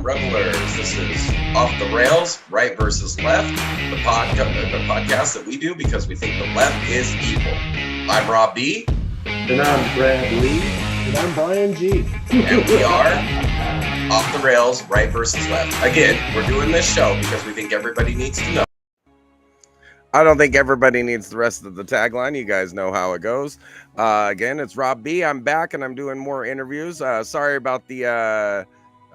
Revelers, this is Off the Rails, Right versus Left, the podcast that we do because we think the left is evil. I'm Rob B. And I'm Brad Lee. And I'm Brian G. And we are Off the Rails, Right versus Left. Again, we're doing this show because we think everybody needs to know. I don't think everybody needs the rest of the tagline. You guys know how it goes. Again, it's Rob B. I'm back and I'm doing more interviews. Sorry about the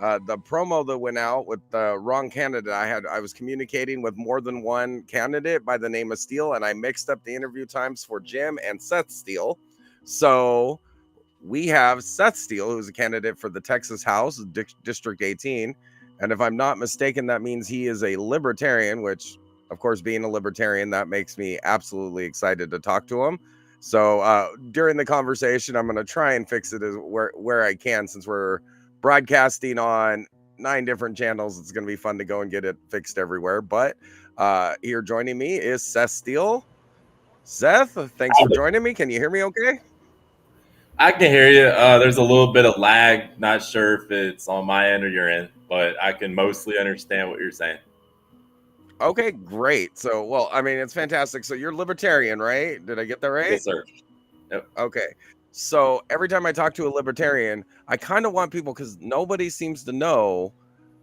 promo that went out with the wrong candidate. I was communicating with more than one candidate by the name of Steele, and I mixed up the interview times for Jim and Seth Steele. So we have Seth Steele, who's a candidate for the Texas House, District 18. And if I'm not mistaken, that means he is a libertarian, which, of course, being a libertarian, that makes me absolutely excited to talk to him. So during the conversation, I'm going to try and fix it where I can, since we're broadcasting on 9 different channels. It's going to be fun to go and get it fixed everywhere. But here joining me is Seth Steele. Seth, thanks for joining me. Can you hear me okay? I can hear you. There's a little bit of lag. Not sure if it's on my end or your end, but I can mostly understand what you're saying. Okay, great. So, well, I mean, it's fantastic. So you're libertarian, right? Did I get that right? Yes, sir. Yep. Okay. So every time I talk to a libertarian, I kind of want people, because nobody seems to know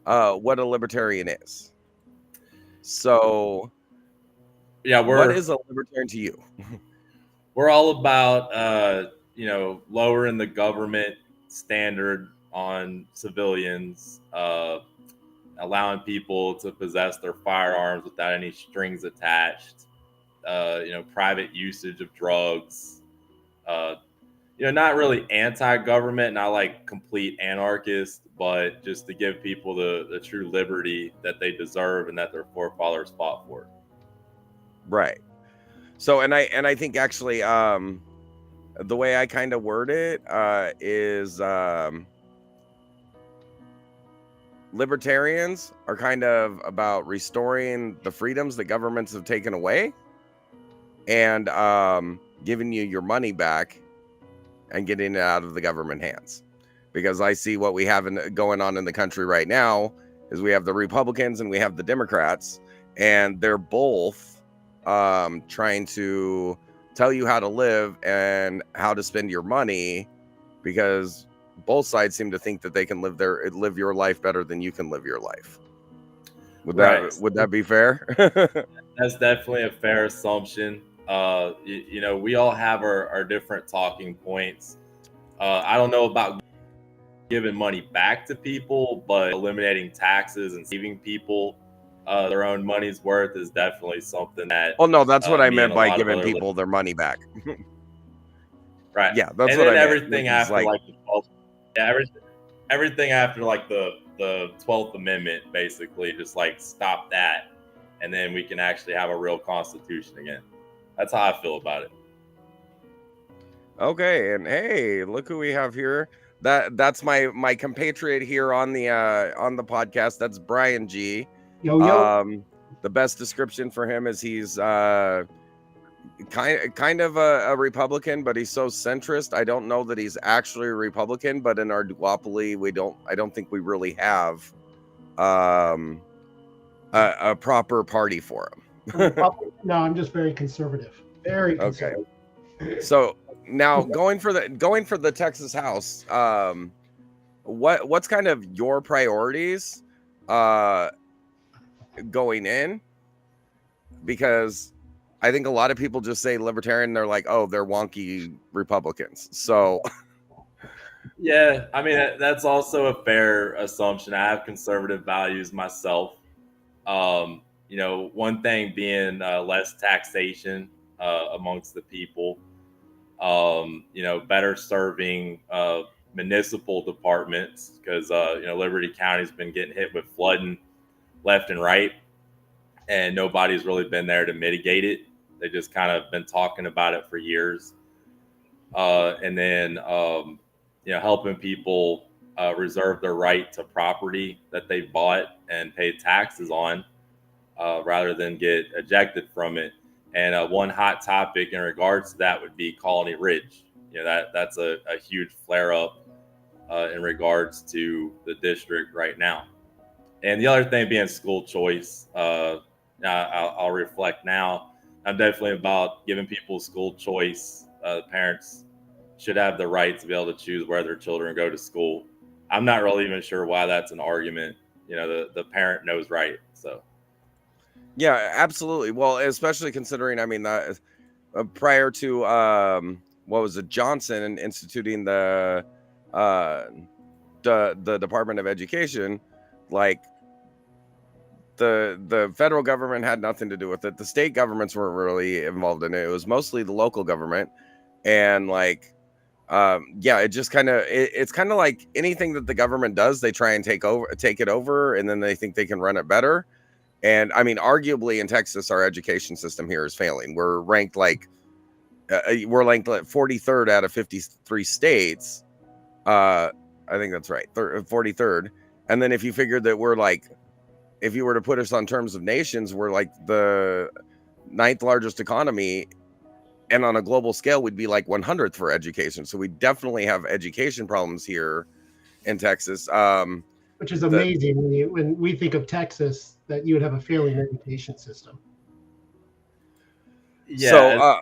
what a libertarian is. So yeah, what is a libertarian to you? We're all about lowering the government standard on civilians, allowing people to possess their firearms without any strings attached, private usage of drugs, not really anti-government, not like complete anarchist, but just to give people the true liberty that they deserve and that their forefathers fought for. Right. So, and I think actually, the way I kind of word it is libertarians are kind of about restoring the freedoms that governments have taken away, and giving you your money back and getting it out of the government hands. Because I see what we have going on in the country right now is we have the Republicans and we have the Democrats, and they're both trying to tell you how to live and how to spend your money, because both sides seem to think that they can live your life better than you can live your life. Would that be fair? That's definitely a fair assumption. We all have our different talking points. I don't know about giving money back to people, but eliminating taxes and saving people their own money's worth is definitely something that. Oh no, that's what I meant by giving people their money back. Right. Yeah, that's and what then I everything meant. After everything after like the 12th Amendment, basically, just like stop that, and then we can actually have a real constitution again. That's how I feel about it. Okay, and hey, look who we have here. That's my compatriot here on the podcast. That's Brian G. Yo. The best description for him is he's kind of a Republican, but he's so centrist. I don't know that he's actually a Republican, but in our duopoly, I don't think we really have a proper party for him. No, I'm just very conservative. Very conservative. Okay. So now going for the Texas House, what's kind of your priorities going in? Because I think a lot of people just say libertarian, they're like, oh, they're wonky Republicans. So yeah, I mean, that's also a fair assumption. I have conservative values myself. One thing being less taxation amongst the people. better serving municipal departments, because Liberty County's been getting hit with flooding left and right, and nobody's really been there to mitigate it. They just kind of been talking about it for years. And then helping people reserve their right to property that they bought and paid taxes on, rather than get ejected from it. And one hot topic in regards to that would be Colony Ridge. That's a huge flare up in regards to the district right now. And the other thing being school choice. I'll reflect now. I'm definitely about giving people school choice. The parents should have the right to be able to choose where their children go to school. I'm not really even sure why that's an argument. The parent knows right. So. Yeah, absolutely. Well, especially considering, I mean, prior to what was it, Johnson instituting the Department of Education, like the federal government had nothing to do with it. The state governments weren't really involved in it. It was mostly the local government, and it just it's kind of like anything that the government does, they try and take it over, and then they think they can run it better. And I mean, arguably in Texas, our education system here is failing. We're ranked like 43rd out of 53 states. I think that's right, 43rd. And then if you figured that if you were to put us on terms of nations, we're like the 9th largest economy, and on a global scale, we'd be like 100th for education. So we definitely have education problems here in Texas. Which is amazing when we think of Texas, that you would have a failing education system. Yeah.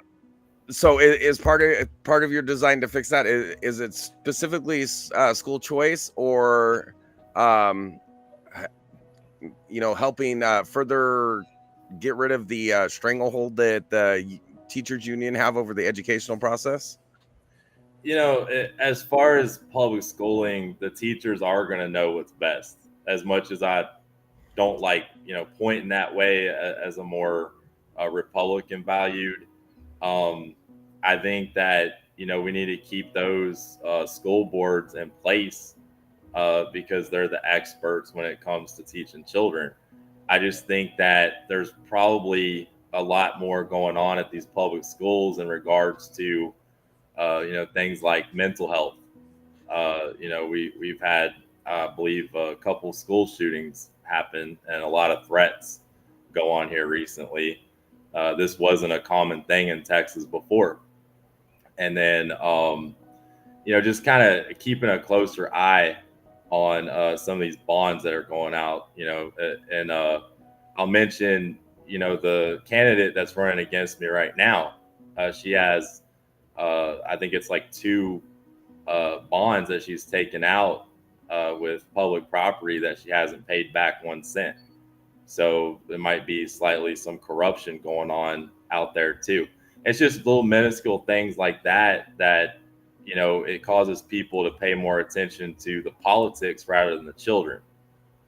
So is part of your design to fix that? Is it specifically school choice, or helping further get rid of the stranglehold that the teachers union have over the educational process? As far as public schooling, the teachers are going to know what's best. As much as I don't like, pointing that way as a more Republican valued, I think that, we need to keep those school boards in place because they're the experts when it comes to teaching children. I just think that there's probably a lot more going on at these public schools in regards to things like mental health. We've had, I believe, a couple school shootings happen and a lot of threats go on here recently. This wasn't a common thing in Texas before. And then, just kind of keeping a closer eye on some of these bonds that are going out, and I'll mention, the candidate that's running against me right now. She has, I think it's like 2 bonds that she's taken out with public property that she hasn't paid back 1 cent. So there might be slightly some corruption going on out there too. It's just little minuscule things like that it causes people to pay more attention to the politics rather than the children.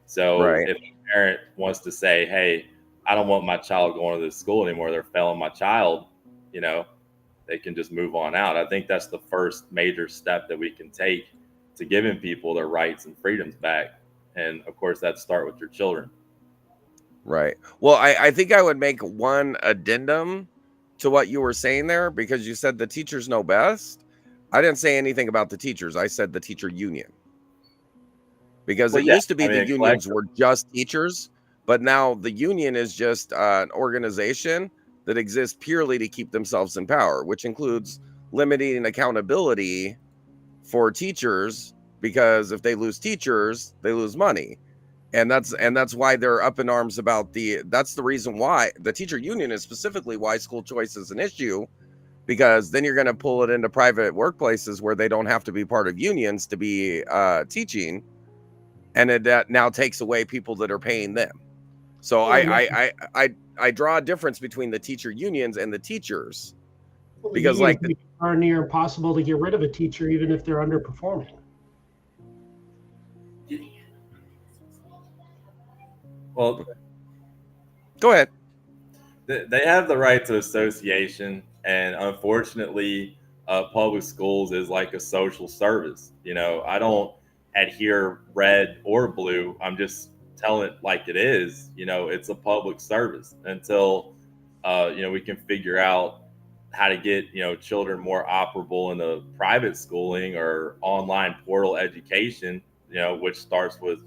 So If a parent wants to say, hey, I don't want my child going to this school anymore, they're failing my child, they can just move on out. I think that's the first major step that we can take to giving people their rights and freedoms back. And of course, that start with your children. Right. Well, I think I would make one addendum to what you were saying there, because you said the teachers know best. I didn't say anything about the teachers. I said the teacher union. Because it used to be the unions were just teachers, but now the union is just an organization that exists purely to keep themselves in power, which includes limiting accountability for teachers, because if they lose teachers, they lose money. And that's why they're up in arms about that's the reason why the teacher union is specifically why school choice is an issue, because then you're going to pull it into private workplaces where they don't have to be part of unions to be teaching. And that now takes away people that are paying them. So I draw a difference between the teacher unions and the teachers, because are near impossible to get rid of a teacher, even if they're underperforming. Well, go ahead. They have the right to association, and unfortunately, public schools is like a social service. I don't adhere red or blue. I'm just telling it like it is. It's a public service until we can figure out how to get children more operable in the private schooling or online portal education. Which starts with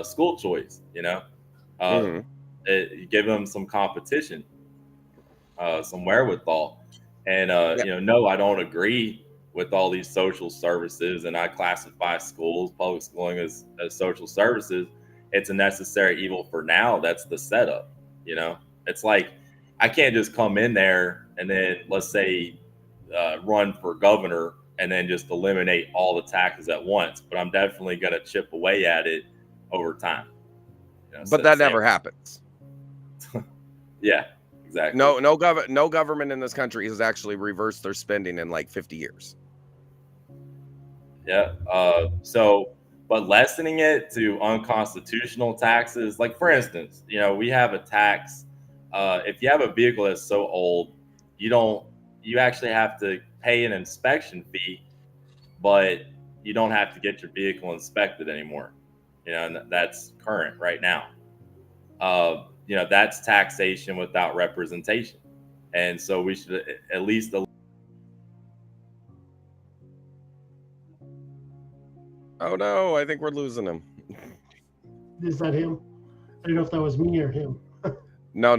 school choice. Mm-hmm. Give them some competition, some wherewithal. And Yeah. no, I don't agree with all these social services, and I classify schools, public schooling as social services. It's a necessary evil for now. That's the setup. It's like I can't just come in there and then, let's say, run for governor and then just eliminate all the taxes at once. But I'm definitely going to chip away at it over time. But that never happens. Yeah, exactly. No government in this country has actually reversed their spending in like 50 years. Yeah. But lessening it to unconstitutional taxes, like for instance, we have a tax. If you have a vehicle that's so old, you actually have to pay an inspection fee, but you don't have to get your vehicle inspected anymore. And that's current right now. That's taxation without representation. And so we should at least. Oh no, I think we're losing him. Is that him? I don't know if that was me or him. No,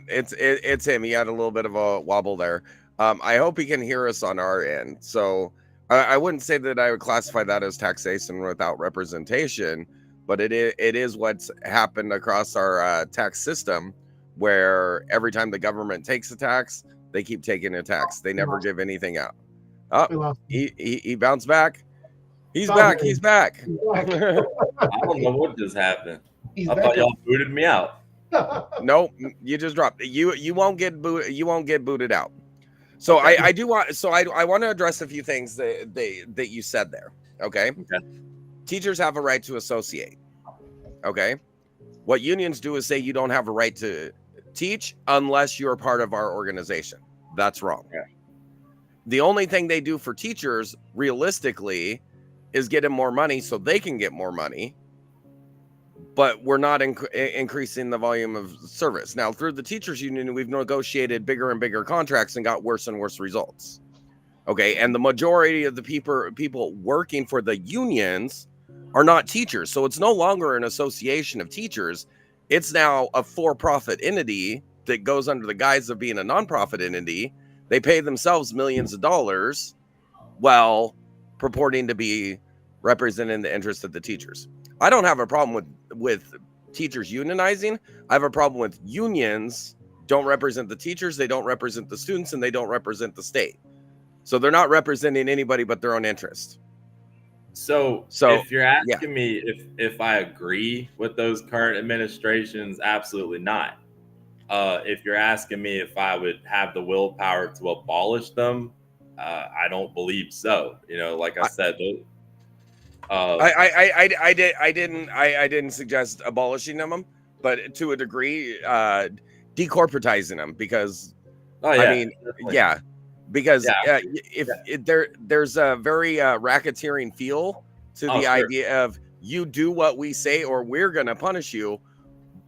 it's him. He had a little bit of a wobble there. I hope he can hear us on our end. So I wouldn't say that I would classify that as taxation without representation, but it is what's happened across our tax system, where every time the government takes a tax, they keep taking a tax. They never give anything out. Oh, he bounced back. He's back. He's back. I don't know what just happened. I thought y'all booted me out. Nope, you just dropped. You won't get booted. You won't get booted out. So okay. I do want. So I want to address a few things that you said there. Okay. Teachers have a right to associate. Okay. What unions do is say you don't have a right to teach unless you're part of our organization. That's wrong. Yeah. The only thing they do for teachers, realistically, is get them more money so they can get more money. But we're not increasing the volume of service. Now, through the teachers union, we've negotiated bigger and bigger contracts and got worse and worse results. Okay. And the majority of the people working for the unions are not teachers. So it's no longer an association of teachers. It's now a for-profit entity that goes under the guise of being a nonprofit entity. They pay themselves millions of dollars while purporting to be representing the interests of the teachers. I don't have a problem with teachers unionizing. I have a problem with unions don't represent the teachers, they don't represent the students, and they don't represent the state. So they're not representing anybody but their own interest. So if you're asking me if I agree with those current administrations, absolutely not. If you're asking me if I would have the willpower to abolish them, I don't believe so. Like I said, I didn't suggest abolishing them, but to a degree, decorporatizing them because there's a very racketeering feel to the idea of you do what we say or we're going to punish you,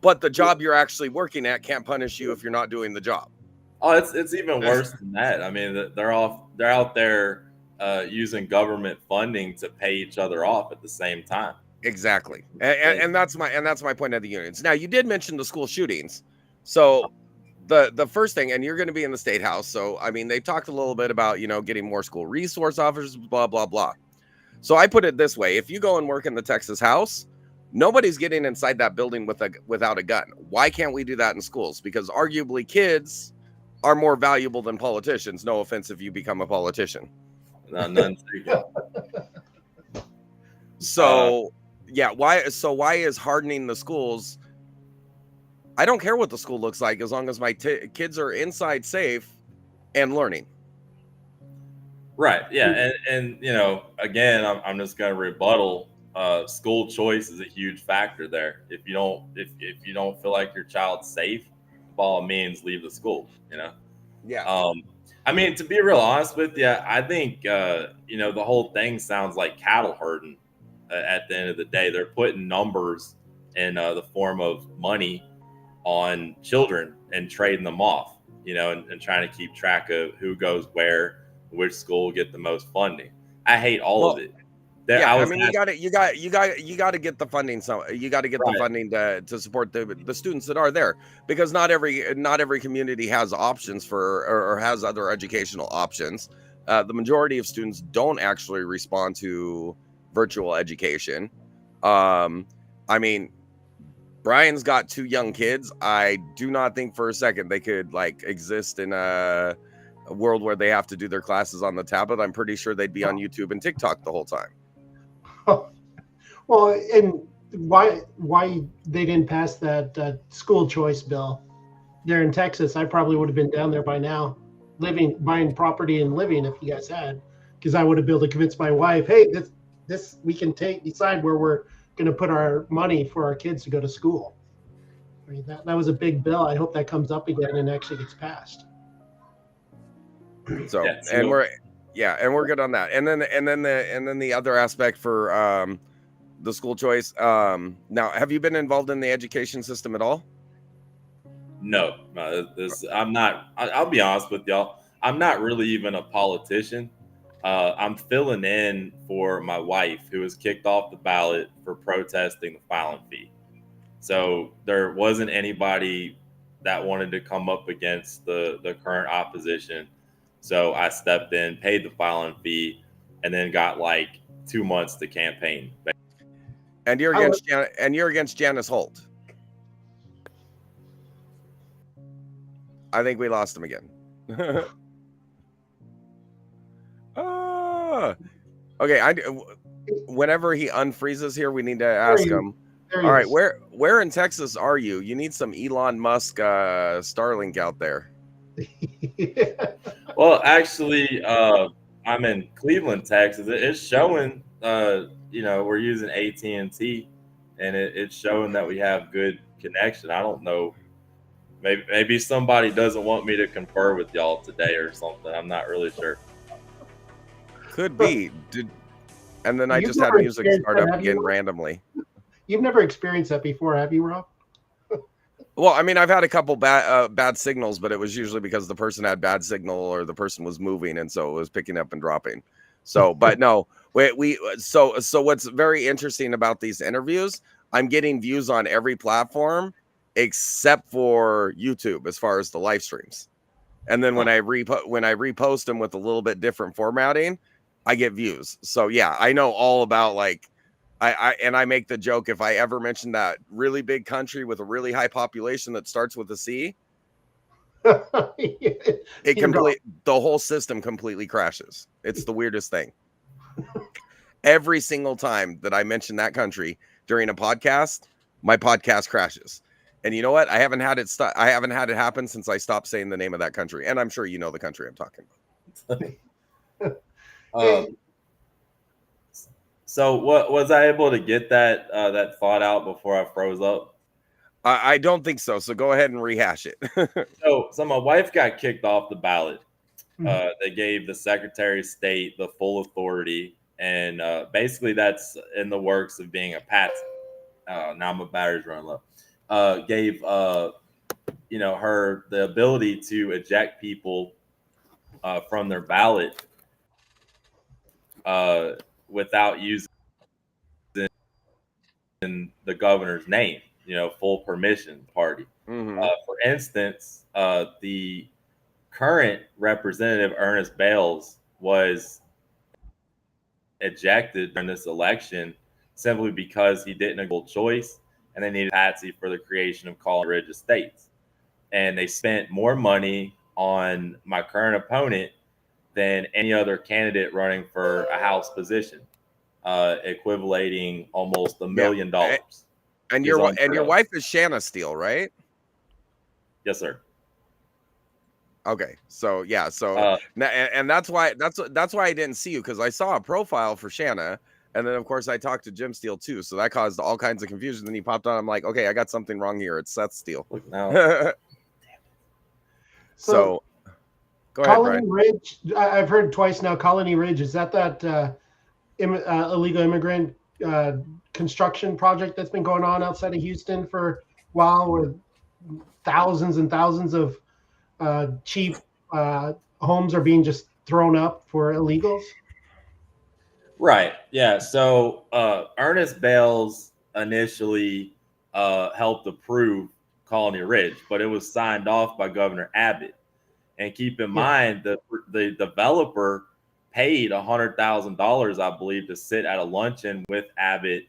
but the job you're actually working at can't punish you if you're not doing the job. Oh, it's even worse than that. I mean, they're out there using government funding to pay each other off at the same time. Exactly, and that's my point of the unions. Now, you did mention the school shootings, so the first thing, and you're going to be in the state house, so I mean, they talked a little bit about getting more school resource officers, blah blah blah. So I put it this way: if you go and work in the Texas House, nobody's getting inside that building without a gun. Why can't we do that in schools? Because arguably, kids are more valuable than politicians. No offense if you become a politician. None. So why is hardening the schools? I don't care what the school looks like as long as my kids are inside safe and learning. Right. Yeah. And again, I'm just going to rebuttal. School choice is a huge factor there. If you don't feel like your child's safe, by all means, leave the school. Yeah. I mean, to be real honest with you, I think you know, the whole thing sounds like cattle herding. At the end of the day, they're putting numbers in the form of money on children and trading them off. You know, and trying to keep track of who goes where, which school will get the most funding. I hate all of it. Yeah, I was mean, asking, you got to get the funding. So you got to get the right. funding to support the students that are there, because not every community has options for or has other educational options. The majority of students don't actually respond to virtual education. I mean, Brian's got 2 young kids. I do not think for a second they could like exist in a world where they have to do their classes on the tablet. I'm pretty sure they'd be on YouTube and TikTok the whole time. Well, and why they didn't pass that school choice bill there in Texas? I probably would have been down there by now, buying property and living if you guys had, because I would have been able to convince my wife, hey, this we can decide where we're going to put our money for our kids to go to school. I mean, that was a big bill. I hope that comes up again and actually gets passed. So and we're good on that. And then the other aspect for the school choice. Now, have you been involved in the education system at all? No, I'm not. I'll be honest with y'all. I'm not really even a politician. I'm filling in for my wife, who was kicked off the ballot for protesting the filing fee. So there wasn't anybody that wanted to come up against the current opposition. So I stepped in, paid the filing fee, and then got like 2 months to campaign. And you're against Janice Holt. I think we lost him again. Okay, whenever he unfreezes here, we need to ask him. All right, where in Texas are you? You need some Elon Musk Starlink out there. Well, actually, I'm in Cleveland, Texas. It's showing, you know, we're using AT&T, and it's showing that we have good connection. I don't know. Maybe somebody doesn't want me to confer with y'all today or something. I'm not really sure. Could be. And then I just had music start up again randomly. You've never experienced that before, have you, Rob? Well, I mean, I've had a couple bad signals, but it was usually because the person had bad signal or the person was moving, and so it was picking up and dropping. So, but no, so what's very interesting about these interviews, I'm getting views on every platform except for YouTube as far as the live streams. And then when I repost them with a little bit different formatting, I get views. So yeah, I know all about like I make the joke, if I ever mention that really big country with a really high population that starts with a C, the whole system completely crashes. It's the weirdest thing. Every single time that I mention that country during a podcast, my podcast crashes. And you know what? I haven't had it happen since I stopped saying the name of that country. And I'm sure you know the country I'm talking about. So what was I able to get that thought out before I froze up? I don't think so. So go ahead and rehash it. So my wife got kicked off the ballot. They gave the Secretary of State the full authority, and basically that's in the works of being a patsy. Now my battery's running low. Gave you know, her the ability to eject people from their ballot without using the governor's name, you know, full permission party. For instance, the current representative Ernest Bales was ejected during this election simply because he didn't equal choice, and they needed patsy for the creation of Collin Ridge Estates. And they spent more money on my current opponent than any other candidate running for a House position, equivalating almost $1 million. And your wife is Shanna Steele, right? Yes, sir. Okay, so yeah, so and that's why I didn't see you, because I saw a profile for Shanna, and then of course I talked to Jim Steele too, so that caused all kinds of confusion. Then he popped on. I'm like, okay, I got something wrong here. It's Seth Steele. Look now. So Go ahead, Colony Brian. Ridge. I've heard twice now. Colony Ridge, is that illegal immigrant construction project that's been going on outside of Houston for a while, where thousands and thousands of cheap homes are being just thrown up for illegals? Right. Yeah. So Ernest Bales initially helped approve Colony Ridge, but it was signed off by Governor Abbott. And keep in Yeah. mind that the developer paid $100,000, I believe, to sit at a luncheon with Abbott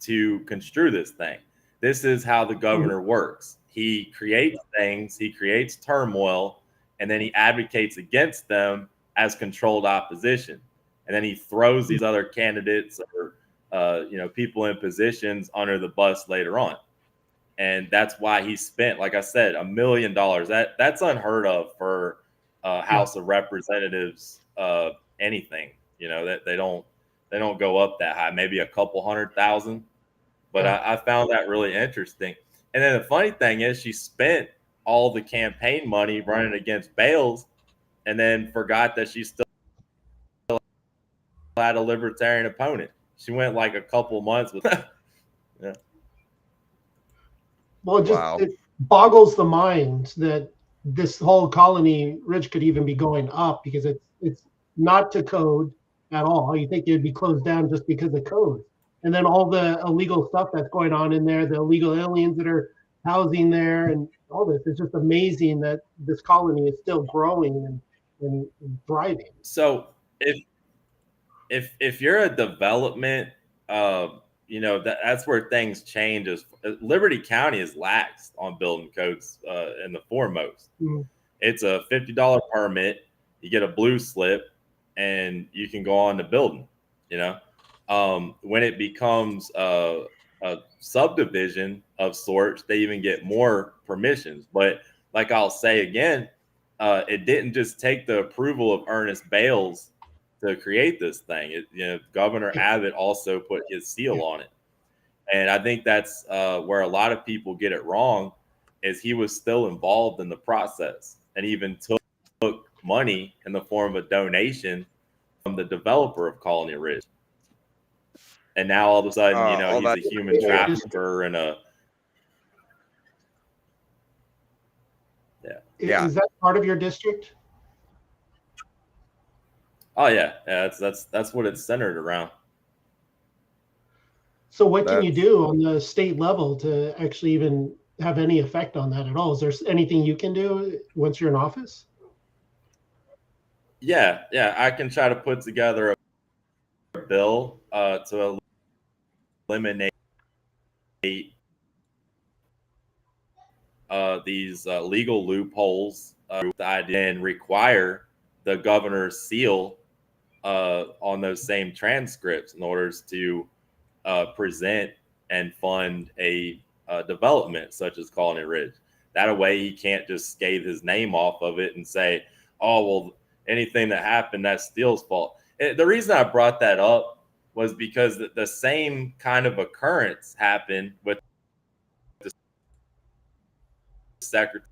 to construe this thing. This is how the governor works. He creates things, he creates turmoil, and then he advocates against them as controlled opposition. And then he throws these other candidates or people in positions under the bus later on. And that's why he spent, like I said, $1 million. That's unheard of for House of Representatives. Anything, that they don't go up that high. Maybe a couple 100,000. But I found that really interesting. And then the funny thing is, she spent all the campaign money running against Bales, and then forgot that she still had a libertarian opponent. She went like a couple months with. Yeah. Well, Wow. it boggles the mind that this whole Colony Ridge could even be going up, because it's not to code at all. You think it'd be closed down just because of code. And then all the illegal stuff that's going on in there, the illegal aliens that are housing there and all this. It's just amazing that this colony is still growing and thriving. So if you're a development, that's where things change. As Liberty County is lax on building codes in the foremost. Mm-hmm. It's a $50 permit. You get a blue slip, and you can go on to building. When it becomes a subdivision of sorts, they even get more permissions. But like I'll say again, it didn't just take the approval of Ernest Bales to create this thing. Governor Abbott also put his seal on it. And I think that's where a lot of people get it wrong, is he was still involved in the process and even took money in the form of a donation from the developer of Colony Ridge. And now all of a sudden, he's a human trafficker and a Is that part of your district? Oh yeah, that's what it's centered around. So what can you do on the state level to actually even have any effect on that at all? Is there anything you can do once you're in office? Yeah, I can try to put together a bill to eliminate these legal loopholes and require the governor's seal on those same transcripts in order to present and fund a development such as Colony Ridge. That way he can't just scathe his name off of it and say, oh, well, anything that happened, that's Steele's fault. The reason I brought that up was because the same kind of occurrence happened with the Secretary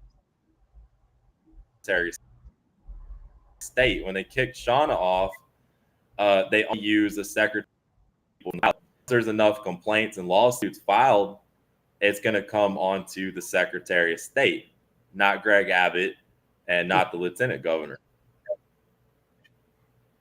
of State. When they kicked Shauna off, they only used the Secretary. Now, if there's enough complaints and lawsuits filed, it's going to come onto the Secretary of State, not Greg Abbott and not the Lieutenant Governor.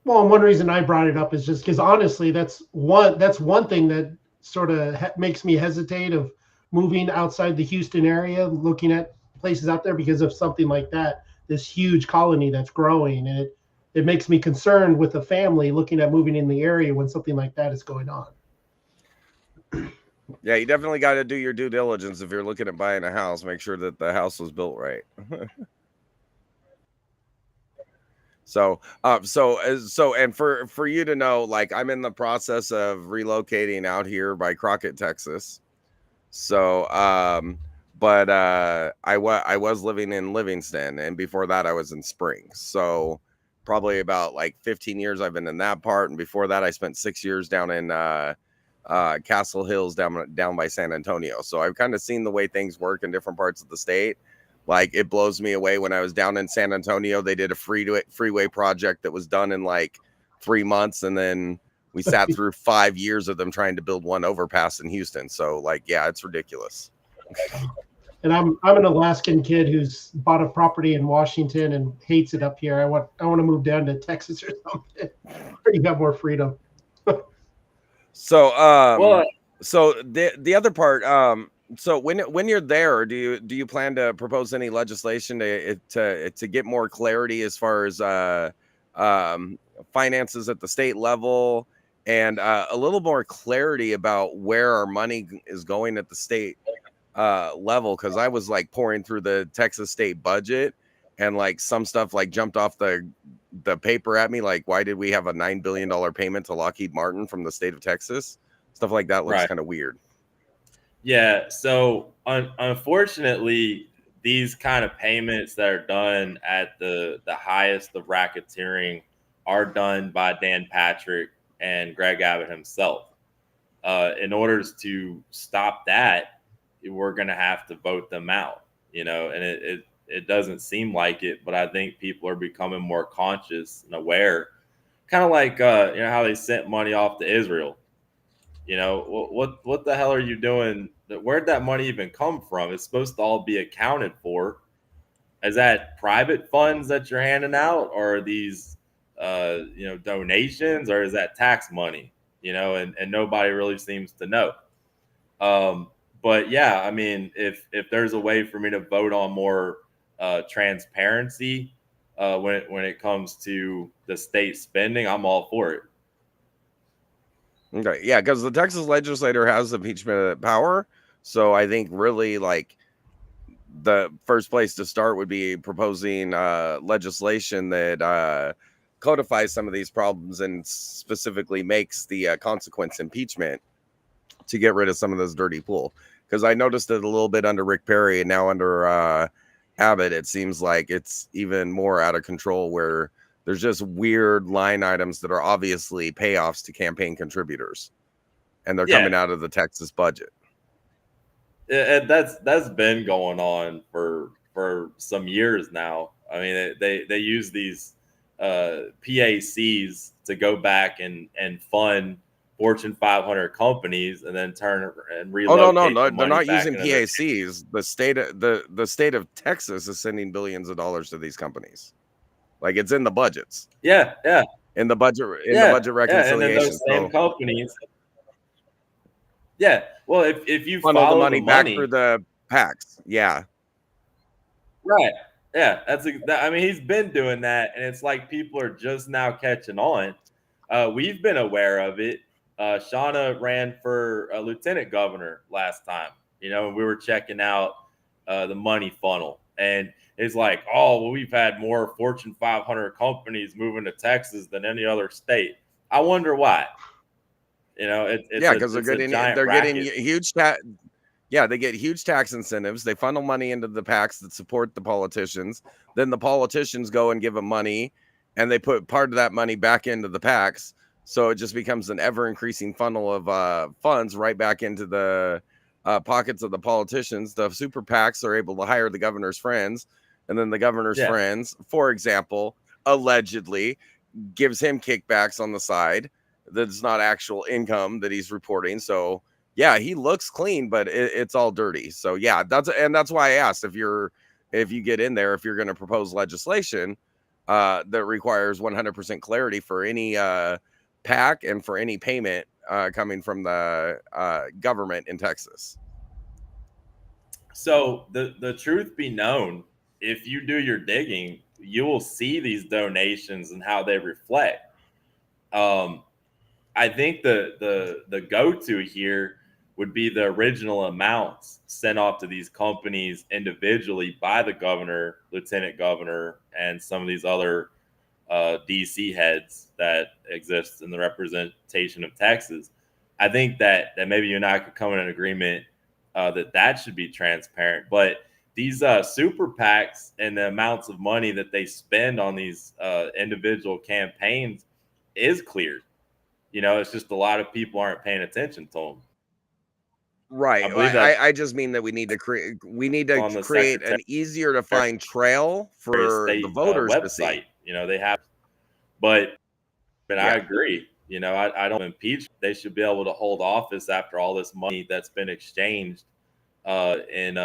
Well, and one reason I brought it up is just because honestly, that's one thing that sort of makes me hesitate of moving outside the Houston area, looking at places out there because of something like that, this huge colony that's growing. And it makes me concerned with a family looking at moving in the area when something like that is going on. Yeah, you definitely got to do your due diligence if you're looking at buying a house. Make sure that the house was built right. So, and for you to know, like, I'm in the process of relocating out here by Crockett, Texas. So, but I was living in Livingston, and before that I was in Springs. So probably about like 15 years I've been in that part, and before that I spent 6 years down in Castle Hills down by San Antonio. So I've kind of seen the way things work in different parts of the state. Like, it blows me away. When I was down in San Antonio, they did a freeway project that was done in like 3 months, and then we sat through 5 years of them trying to build one overpass in Houston. So, like, yeah, it's ridiculous. And I'm an Alaskan kid who's bought a property in Washington and hates it up here. I want to move down to Texas or something where you have more freedom. So Well, so the other part, so when you're there, do you plan to propose any legislation to get more clarity as far as finances at the state level, and a little more clarity about where our money is going at the state level? Because I was like pouring through the Texas state budget, and like some stuff like jumped off the paper at me, like, why did we have a $9 billion payment to Lockheed Martin from the state of Texas? Stuff like that looks right. kind of weird. Yeah. So unfortunately, these kind of payments that are done at the highest of racketeering are done by Dan Patrick and Greg Abbott himself. In order to stop that, we're going to have to vote them out, and it doesn't seem like it, but I think people are becoming more conscious and aware, kind of like, how they sent money off to Israel. What the hell are you doing? Where'd that money even come from? It's supposed to all be accounted for. Is that private funds that you're handing out, or are these, donations, or is that tax money? And nobody really seems to know. But yeah, I mean, if there's a way for me to vote on more transparency when it comes to the state spending, I'm all for it. Okay, yeah, because the Texas legislature has impeachment power, so I think really like the first place to start would be proposing legislation that codifies some of these problems and specifically makes the consequence impeachment to get rid of some of this dirty pool. Because I noticed it a little bit under Rick Perry, and now under Abbott, it seems like it's even more out of control, where there's just weird line items that are obviously payoffs to campaign contributors, and they're coming out of the Texas budget. That's been going on for some years now. I mean, they use these PACs to go back and fund Fortune 500 companies, and then turn and relocate. No, they're not using PACs. The state of Texas is sending billions of dollars to these companies. Like, it's in the budgets. Yeah. In the budget reconciliation. And then those same companies. Yeah. Well, if you funnel follow the money back through the PACs. Yeah. Right. Yeah. I mean, he's been doing that, and it's like people are just now catching on. We've been aware of it. Shauna ran for lieutenant governor last time, and we were checking out the money funnel, and it's like, oh, well, we've had more Fortune 500 companies moving to Texas than any other state. I wonder why. Because they're getting huge they get huge tax incentives. They funnel money into the PACs that support the politicians. Then the politicians go and give them money, and they put part of that money back into the PACs. So it just becomes an ever-increasing funnel of funds right back into the pockets of the politicians. The super PACs are able to hire the governor's friends, and then the governor's friends, for example, allegedly gives him kickbacks on the side that's not actual income that he's reporting. So yeah, he looks clean, but it's all dirty. So yeah, that's why I asked if you get in there, if you're going to propose legislation that requires 100% clarity for any PAC and for any payment coming from the government in Texas. So the truth be known, if you do your digging, you will see these donations and how they reflect. I think the go-to here would be the original amounts sent off to these companies individually by the governor, lieutenant governor, and some of these other DC heads that exist in the representation of Texas. I think that maybe you and I could come in an agreement that should be transparent. But these super PACs and the amounts of money that they spend on these individual campaigns is cleared. It's just a lot of people aren't paying attention to them. Right. I believe that's I just mean that we need to on the create Secretary an easier to find trail of for the State voters to see. website. They have, but I Yeah. agree. I don't impeach. They should be able to hold office after all this money that's been exchanged in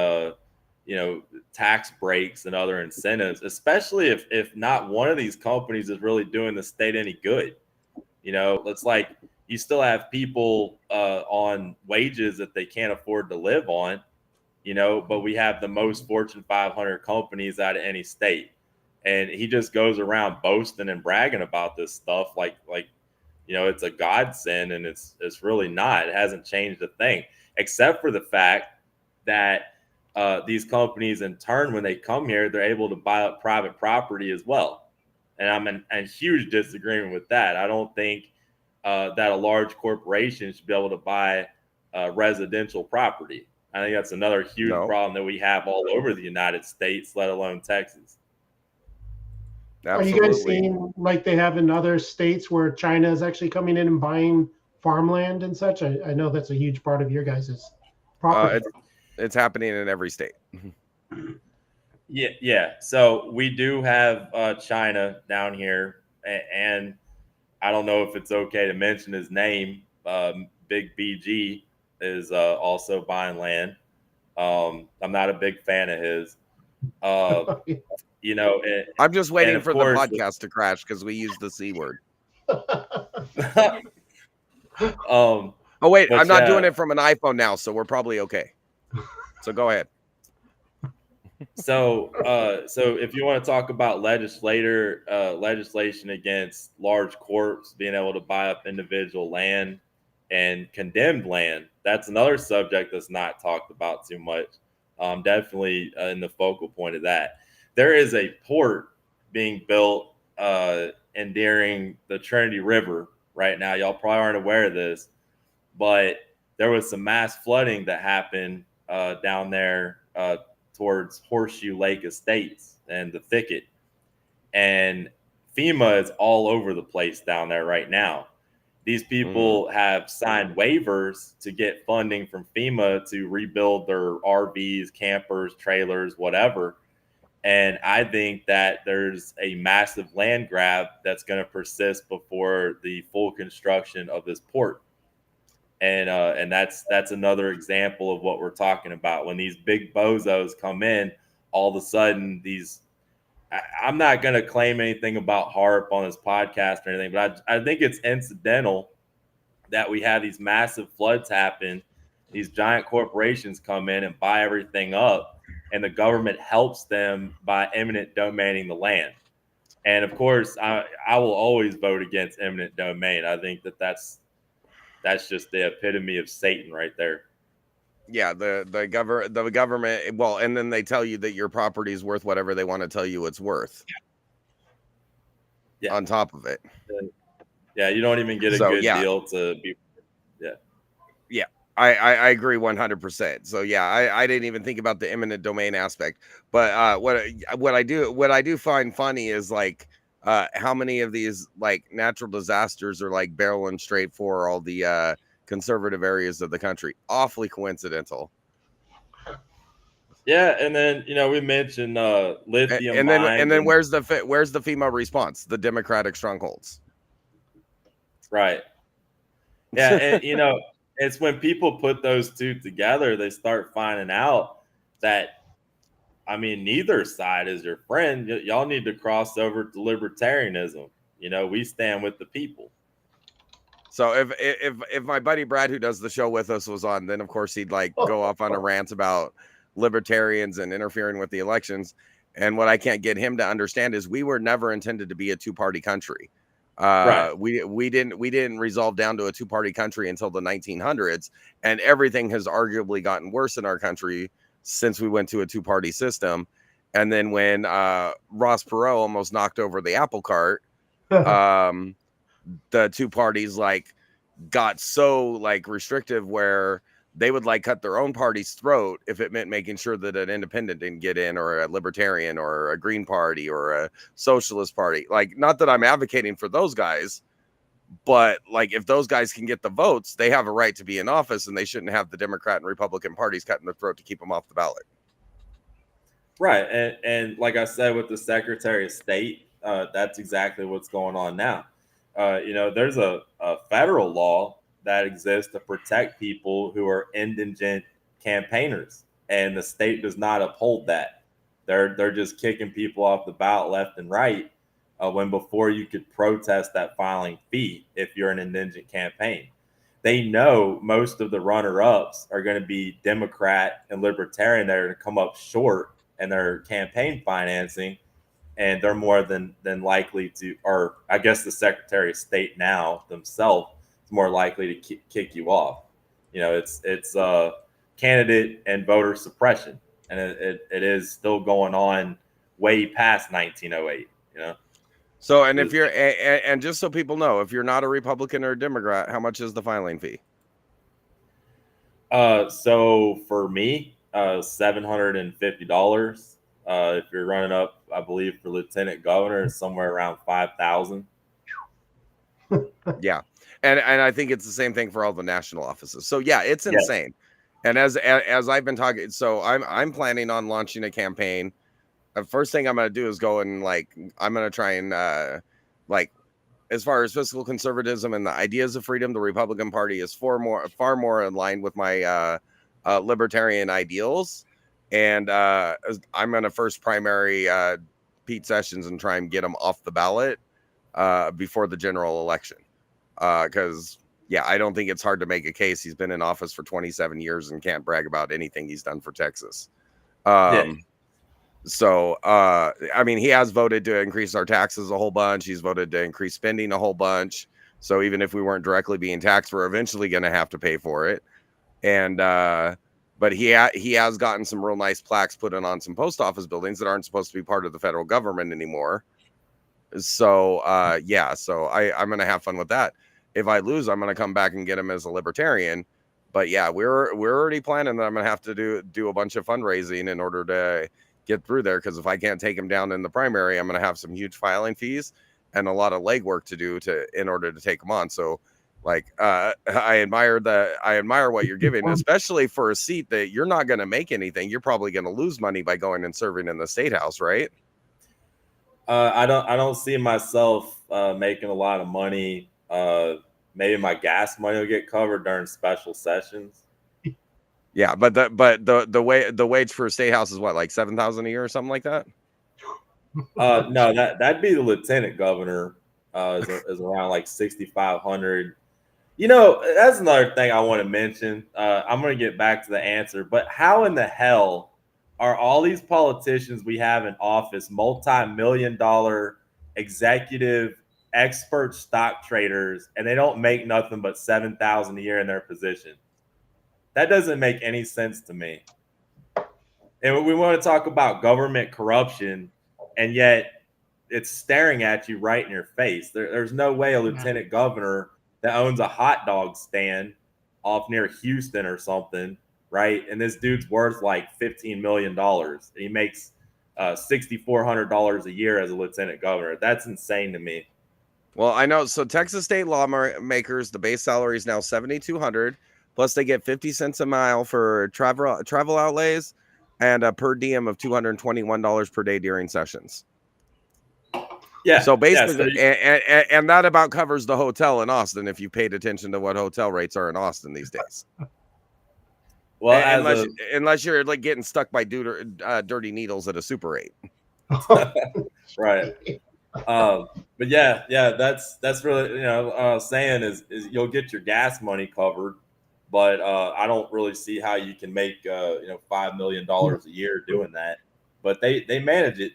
tax breaks and other incentives, especially if not one of these companies is really doing the state any good. It's like you still have people on wages that they can't afford to live on, but we have the most Fortune 500 companies out of any state. And he just goes around boasting and bragging about this stuff like it's a godsend, and it's really not. It hasn't changed a thing, except for the fact that these companies, in turn, when they come here, they're able to buy up private property as well. And I'm in huge disagreement with that. I don't think that a large corporation should be able to buy residential property. I think that's another huge No. problem that we have all over the United States, let alone Texas. Absolutely. Are you guys seeing like they have in other states where China is actually coming in and buying farmland and such? I know that's a huge part of your guys' property. It's happening in every state. Yeah. So we do have China down here, and I don't know if it's okay to mention his name. Big BG is also buying land. I'm not a big fan of his. I'm just waiting for the course, podcast to crash because we use the C word. Oh wait, I'm not doing it from an iPhone now, so we're probably okay. So go ahead. So if you want to talk about legislation against large corps being able to buy up individual land and condemned land, that's another subject that's not talked about too much. Definitely in the focal point of that. There is a port being built endearing the Trinity River right now. Y'all probably aren't aware of this, but there was some mass flooding that happened down there towards Horseshoe Lake Estates and the thicket. And FEMA is all over the place down there right now. These people have signed waivers to get funding from FEMA to rebuild their RVs, campers, trailers, whatever. And I think that there's a massive land grab that's going to persist before the full construction of this port. And that's another example of what we're talking about. When these big bozos come in, all of a sudden I'm not going to claim anything about HARP on this podcast or anything, but I think it's incidental that we have these massive floods happen. These giant corporations come in and buy everything up, and the government helps them by eminent domaining the land. And of course, I will always vote against eminent domain. I think that's just the epitome of Satan right there. Yeah, the government. Well, and then they tell you that your property is worth whatever they want to tell you it's worth. Yeah. On top of it. Yeah, you don't even get a good deal to be. Yeah. Yeah, I agree 100%. So yeah, I didn't even think about the eminent domain aspect. But what I do find funny is like how many of these like natural disasters are like barreling straight for all the conservative areas of the country. Awfully coincidental. Yeah, and then we mentioned lithium mines, and then where's the FEMA response? The Democratic strongholds. Right. Yeah, and it's when people put those two together, they start finding out that neither side is your friend. Y'all need to cross over to libertarianism. We stand with the people. So if my buddy Brad, who does the show with us, was on, then of course he'd like go off on a rant about libertarians and interfering with the elections. And what I can't get him to understand is we were never intended to be a two-party country. Right. We didn't resolve down to a two-party country until the 1900s, and everything has arguably gotten worse in our country since we went to a two-party system. And then when Ross Perot almost knocked over the apple cart, the two parties like got so like restrictive where they would like cut their own party's throat if it meant making sure that an independent didn't get in, or a libertarian or a green party or a socialist party. Like, not that I'm advocating for those guys, But like, if those guys can get the votes, they have a right to be in office, and they shouldn't have the Democrat and Republican parties cutting their throat to keep them off the ballot. Right. And like I said, with the Secretary of State, that's exactly what's going on now. There's a federal law that exists to protect people who are indigent campaigners, and the state does not uphold that. They're just kicking people off the ballot left and right, when before you could protest that filing fee if you're an indigent campaign. They know most of the runner-ups are going to be Democrat and Libertarian that are going to come up short in their campaign financing, and they're more than likely to, or I guess the Secretary of State now themselves is more likely to kick you off. It's candidate and voter suppression, and it is still going on way past 1908. So, and if you're, and just so people know, if you're not a Republican or a Democrat, how much is the filing fee? So for me, $750. If you're running up, I believe for lieutenant governor, it's somewhere around 5,000. Yeah, and I think it's the same thing for all the national offices. So yeah, it's insane. And as I've been talking, so I'm planning on launching a campaign. The first thing I'm going to do is go and I'm going to try and as far as fiscal conservatism and the ideas of freedom, the Republican Party is far more in line with my libertarian ideals. And I'm going to first primary Pete Sessions and try and get him off the ballot before the general election. Because I don't think it's hard to make a case. He's been in office for 27 years and can't brag about anything he's done for Texas. So, I mean, he has voted to increase our taxes a whole bunch. He's voted to increase spending a whole bunch. So even if we weren't directly being taxed, we're eventually going to have to pay for it. And, but he has gotten some real nice plaques put in on some post office buildings that aren't supposed to be part of the federal government anymore. So, so I'm going to have fun with that. If I lose, I'm going to come back and get him as a libertarian. But yeah, we're already planning that I'm going to have to do a bunch of fundraising in order to get through there, because if I can't take him down in the primary, I'm going to have some huge filing fees and a lot of legwork to do in order to take him on. So I admire what you're giving, especially for a seat that you're not going to make anything. You're probably going to lose money by going and serving in the state house, right? I don't see myself making a lot of money. Maybe my gas money will get covered during special sessions. Yeah, but the wage for a state house is what, like $7,000 a year or something like that? No, that'd be the lieutenant governor. Is around like 6,500. That's another thing I want to mention. I'm going to get back to the answer, but how in the hell are all these politicians we have in office multi-million-dollar executive expert stock traders, and they don't make nothing but $7,000 a year in their position? That doesn't make any sense to me. And we want to talk about government corruption, and yet it's staring at you right in your face. There's no way a lieutenant governor that owns a hot dog stand off near Houston or something, right? And this dude's worth like $15 million. And he makes $6,400 a year as a lieutenant governor. That's insane to me. Well, I know. So Texas state lawmakers, the base salary is now $7,200. Plus, they get 50 cents a mile for travel outlays and a per diem of $221 per day during sessions. Yeah. So basically, and that about covers the hotel in Austin if you paid attention to what hotel rates are in Austin these days. Well, unless you're like getting stuck by dirty needles at a Super 8. Right. But yeah, that's really saying is you'll get your gas money covered. But I don't really see how you can make $5 million a year doing that. But they manage it.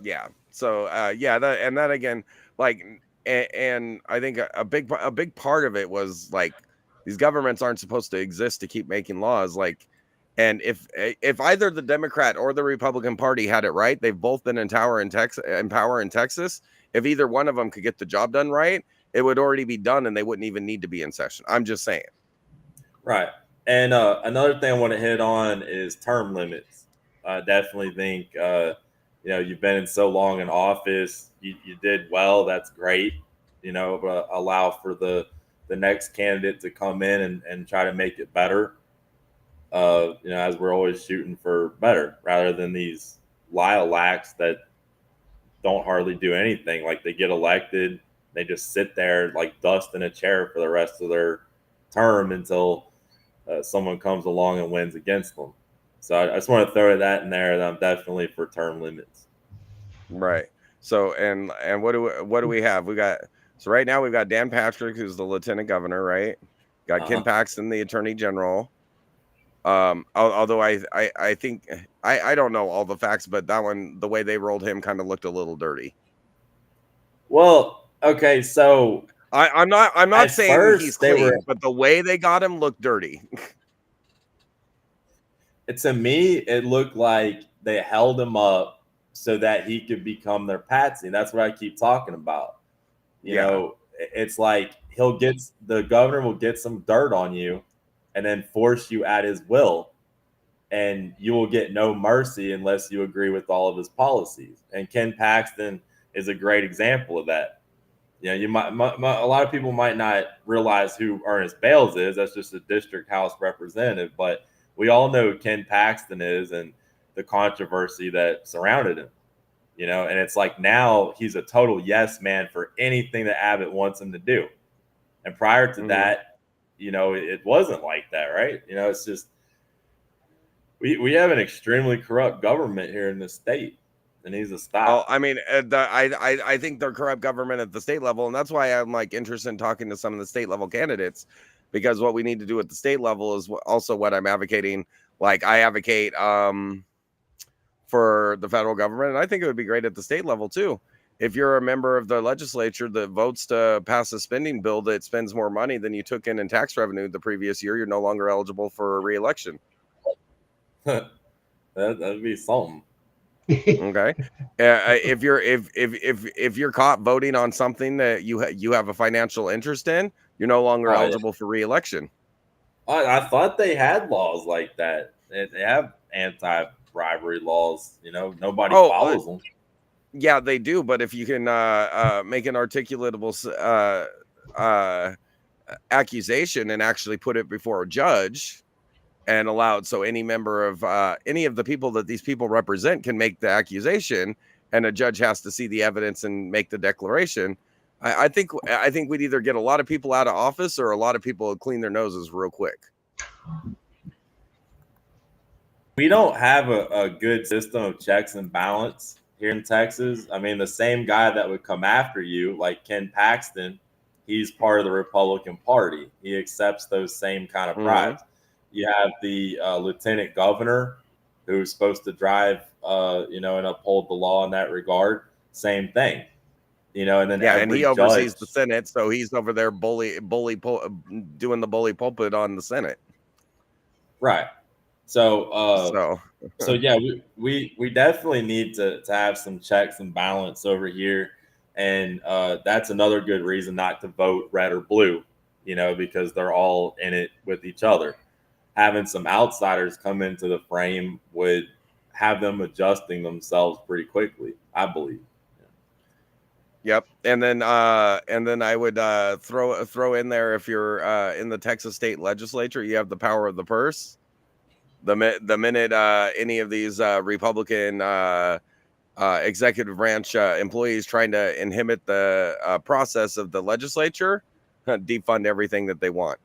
Yeah. So that again, and I think a big part of it was like these governments aren't supposed to exist to keep making laws. And if either the Democrat or the Republican Party had it right, they've both been in power in Texas. If either one of them could get the job done right, it would already be done, and they wouldn't even need to be in session. I'm just saying. Right. And another thing I want to hit on is term limits. I definitely think, you've been in so long in office, you did well. That's great. but allow for the next candidate to come in and try to make it better. As we're always shooting for better rather than these lilacs that don't hardly do anything. Like they get elected, they just sit there like dust in a chair for the rest of their term until someone comes along and wins against them. So I just want to throw that in there. That I'm definitely for term limits. Right. So and what do we have? So right now we've got Dan Patrick, who's the lieutenant governor, right? Got Ken Paxton, the attorney general. Although I think I don't know all the facts, but that one, the way they rolled him kind of looked a little dirty. Well, okay, so I'm not saying he's clean, but the way they got him looked dirty. To me, it looked like they held him up so that he could become their patsy. That's what I keep talking about. You know, it's like the governor will get some dirt on you and then force you at his will, and you will get no mercy unless you agree with all of his policies. And Ken Paxton is a great example of that. You might a lot of people might not realize who Ernest Bales is. That's just a district house representative, but we all know who Ken Paxton is and the controversy that surrounded him. And it's like now he's a total yes man for anything that Abbott wants him to do. And prior to that, it wasn't like that, right? It's just we have an extremely corrupt government here in this state. It needs to stop. Oh, I mean, I think they're corrupt government at the state level, and that's why I'm like interested in talking to some of the state level candidates, because what we need to do at the state level is also what I'm advocating. Like I advocate for the federal government, and I think it would be great at the state level too. If you're a member of the legislature that votes to pass a spending bill that spends more money than you took in tax revenue the previous year, you're no longer eligible for re-election. That'd be something. Okay. If you're caught voting on something that you have a financial interest in, you're no longer eligible for re-election. I thought they had laws like that. They have anti-bribery laws. Nobody follows them. Yeah, they do. But if you can make an articulatable accusation and actually put it before a judge and allowed, so any member of any of the people that these people represent can make the accusation, and a judge has to see the evidence and make the declaration. I think we'd either get a lot of people out of office or a lot of people clean their noses real quick. We don't have a good system of checks and balance here in Texas. I mean, the same guy that would come after you, like Ken Paxton, he's part of the Republican Party. He accepts those same kind of bribes. You have the lieutenant governor who's supposed to drive, and uphold the law in that regard. Same thing, and then and he oversees the Senate, so he's over there doing the bully pulpit on the Senate. Right. So yeah, we definitely need to have some checks and balance over here, and that's another good reason not to vote red or blue, because they're all in it with each other. Having some outsiders come into the frame would have them adjusting themselves pretty quickly, I believe. Yep. And then I would throw in there, if you're in the Texas state legislature, you have the power of the purse. The minute any of these Republican executive branch employees trying to inhibit the process of the legislature, defund everything that they want.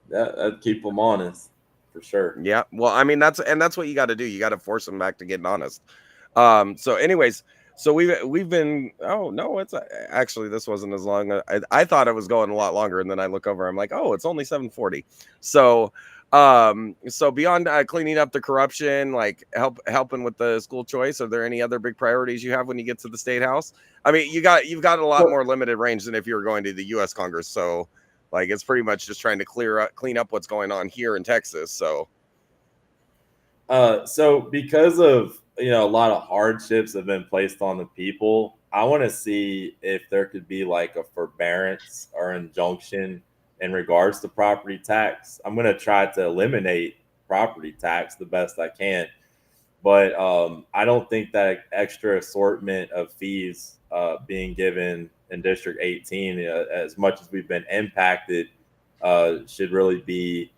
Yeah, that'd keep them honest, for sure. Yeah. Well, I mean, that's what you got to do. You got to force them back to getting honest. So anyways, so we've been, oh no, it's actually, this wasn't as long. I thought it was going a lot longer, and then I look over, I'm like, oh, it's only 7:40. So beyond cleaning up the corruption, like helping with the school choice, are there any other big priorities you have when you get to the state house? I mean, you've got a lot more limited range than if you were going to the U.S. Congress. So like, it's pretty much just trying to clean up what's going on here in Texas. So because of, a lot of hardships have been placed on the people, I want to see if there could be like a forbearance or injunction in regards to property tax. I'm going to try to eliminate property tax the best I can, but I don't think that extra assortment of fees being given in District 18, as much as we've been impacted, should really be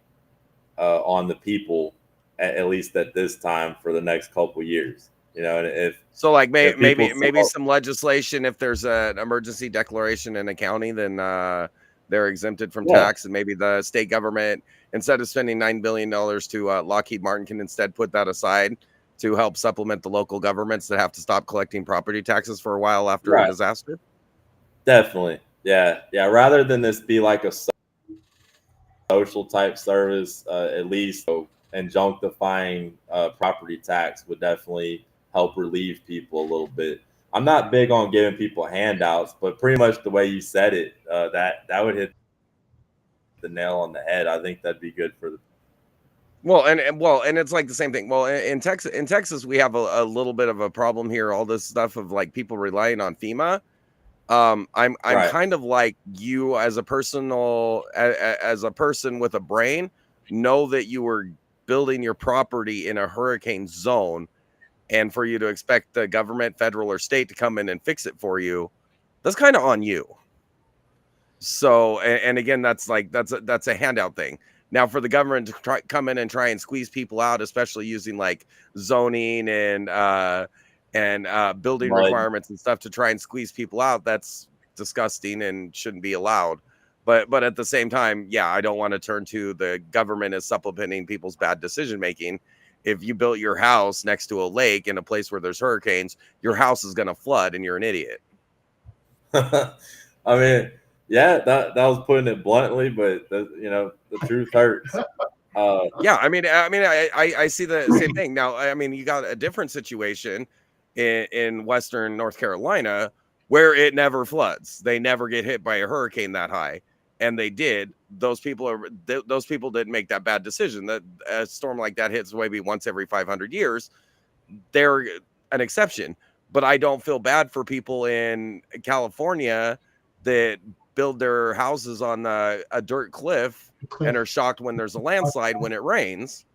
on the people, at least at this time for the next couple years. And if So like if people maybe some legislation, if there's an emergency declaration in a county, then they're exempted from tax, and maybe the state government, instead of spending $9 billion to Lockheed Martin, can instead put that aside to help supplement the local governments that have to stop collecting property taxes for a while after a disaster. Definitely. Yeah. Rather than this be like a social type service, at least injunctifying property tax would definitely help relieve people a little bit. I'm not big on giving people handouts, but pretty much the way you said it, that would hit the nail on the head. I think that'd be good for the. Well, and it's like the same thing. Well, in Texas, we have a little bit of a problem here. All this stuff of like people relying on FEMA. I'm kind of like you as a person with a brain. Know that you were building your property in a hurricane zone, and for you to expect the government, federal or state, to come in and fix it for you, that's kind of on you. So, and again, that's a handout thing. Now, for the government to come in and try and squeeze people out, especially using like zoning and building requirements and stuff to try and squeeze people out, that's disgusting and shouldn't be allowed. But at the same time, yeah, I don't want to turn to the government as supplementing people's bad decision making. If you built your house next to a lake in a place where there's hurricanes, your house is going to flood and you're an idiot. I mean, yeah, that was putting it bluntly, but the truth hurts. Yeah, I see the same thing. Now, I mean, you got a different situation in Western North Carolina where it never floods. They never get hit by a hurricane that high, and they did. Those people didn't make that bad decision. That a storm like that hits maybe once every 500 years. They're an exception, but I don't feel bad for people in California that build their houses on a dirt cliff and are shocked when there's a landslide when it rains.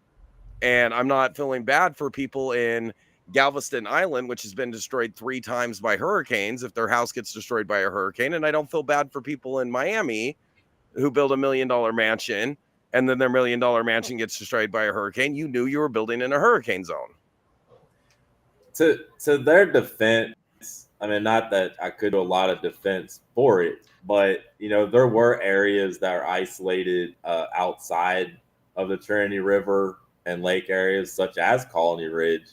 And I'm not feeling bad for people in Galveston Island, which has been destroyed 3 times by hurricanes, if their house gets destroyed by a hurricane. And I don't feel bad for people in Miami who build $1 million mansion and then their $1 million mansion gets destroyed by a hurricane. You knew you were building in a hurricane zone. To their defense, I mean, not that I could do a lot of defense for it, but there were areas that are isolated outside of the Trinity River and lake areas, such as Colony Ridge,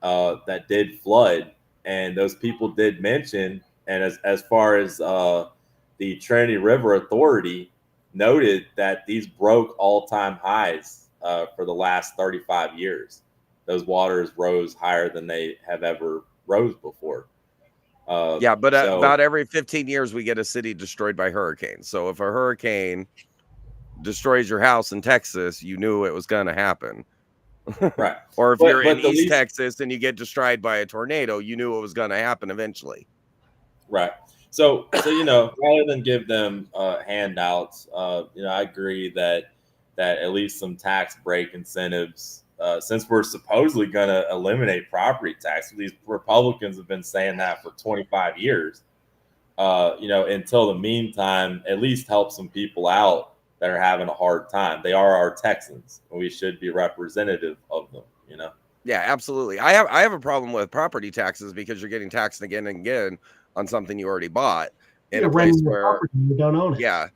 that did flood, and those people did mention. And as far as the Trinity River Authority noted that these broke all-time highs for the last 35 years. Those waters rose higher than they have ever rose before. But about every 15 years, we get a city destroyed by hurricanes. So if a hurricane destroys your house in Texas, you knew it was going to happen. Right. Or if you're in East Texas and you get destroyed by a tornado, you knew it was going to happen eventually. Right. So rather than give them handouts, I agree that at least some tax break incentives, since we're supposedly going to eliminate property tax. These Republicans have been saying that for 25 years. Until the meantime, at least help some people out that are having a hard time. They are our Texans, and we should be representative of them. Yeah, absolutely. I have a problem with property taxes because you're getting taxed again and again on something you already bought in a place where you don't own it. Yeah.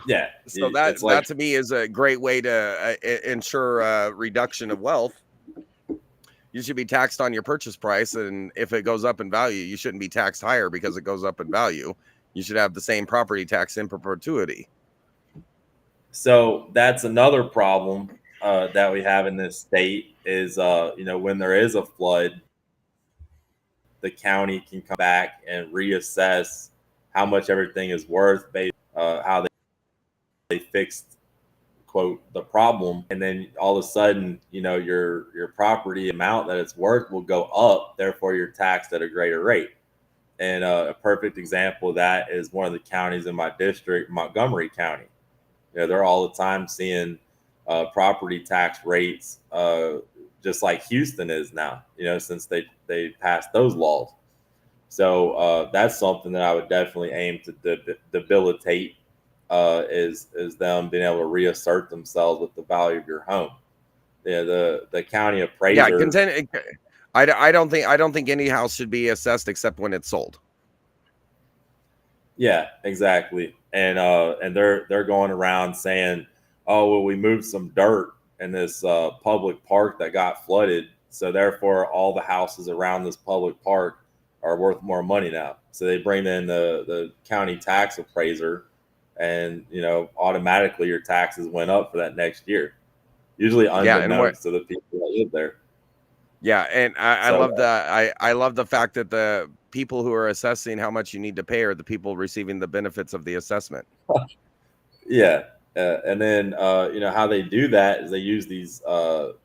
Yeah. So that to me is a great way to ensure a reduction of wealth. You should be taxed on your purchase price, and if it goes up in value, you shouldn't be taxed higher because it goes up in value. You should have the same property tax in perpetuity. So that's another problem that we have in this state is, when there is a flood, the county can come back and reassess how much everything is worth based how they fixed, quote, the problem. And then all of a sudden, your property amount that it's worth will go up. Therefore, you're taxed at a greater rate. And a perfect example of that is one of the counties in my district, Montgomery County. They're all the time seeing property tax rates just like Houston is now, since they passed those laws. So that's something that I would definitely aim to debilitate, is them being able to reassert themselves with the value of your home. Yeah, the county Yeah, appraiser. I don't think any house should be assessed except when it's sold. Yeah, exactly. And they're going around saying, "Oh, well, we moved some dirt in this public park that got flooded, so therefore all the houses around this public park are worth more money now." So they bring in the county tax appraiser, and automatically your taxes went up for that next year, usually Yeah, and what unbeknownst to the people that live there. Yeah, and So I love the fact that the people who are assessing how much you need to pay are the people receiving the benefits of the assessment. yeah, and then how they do that is they use these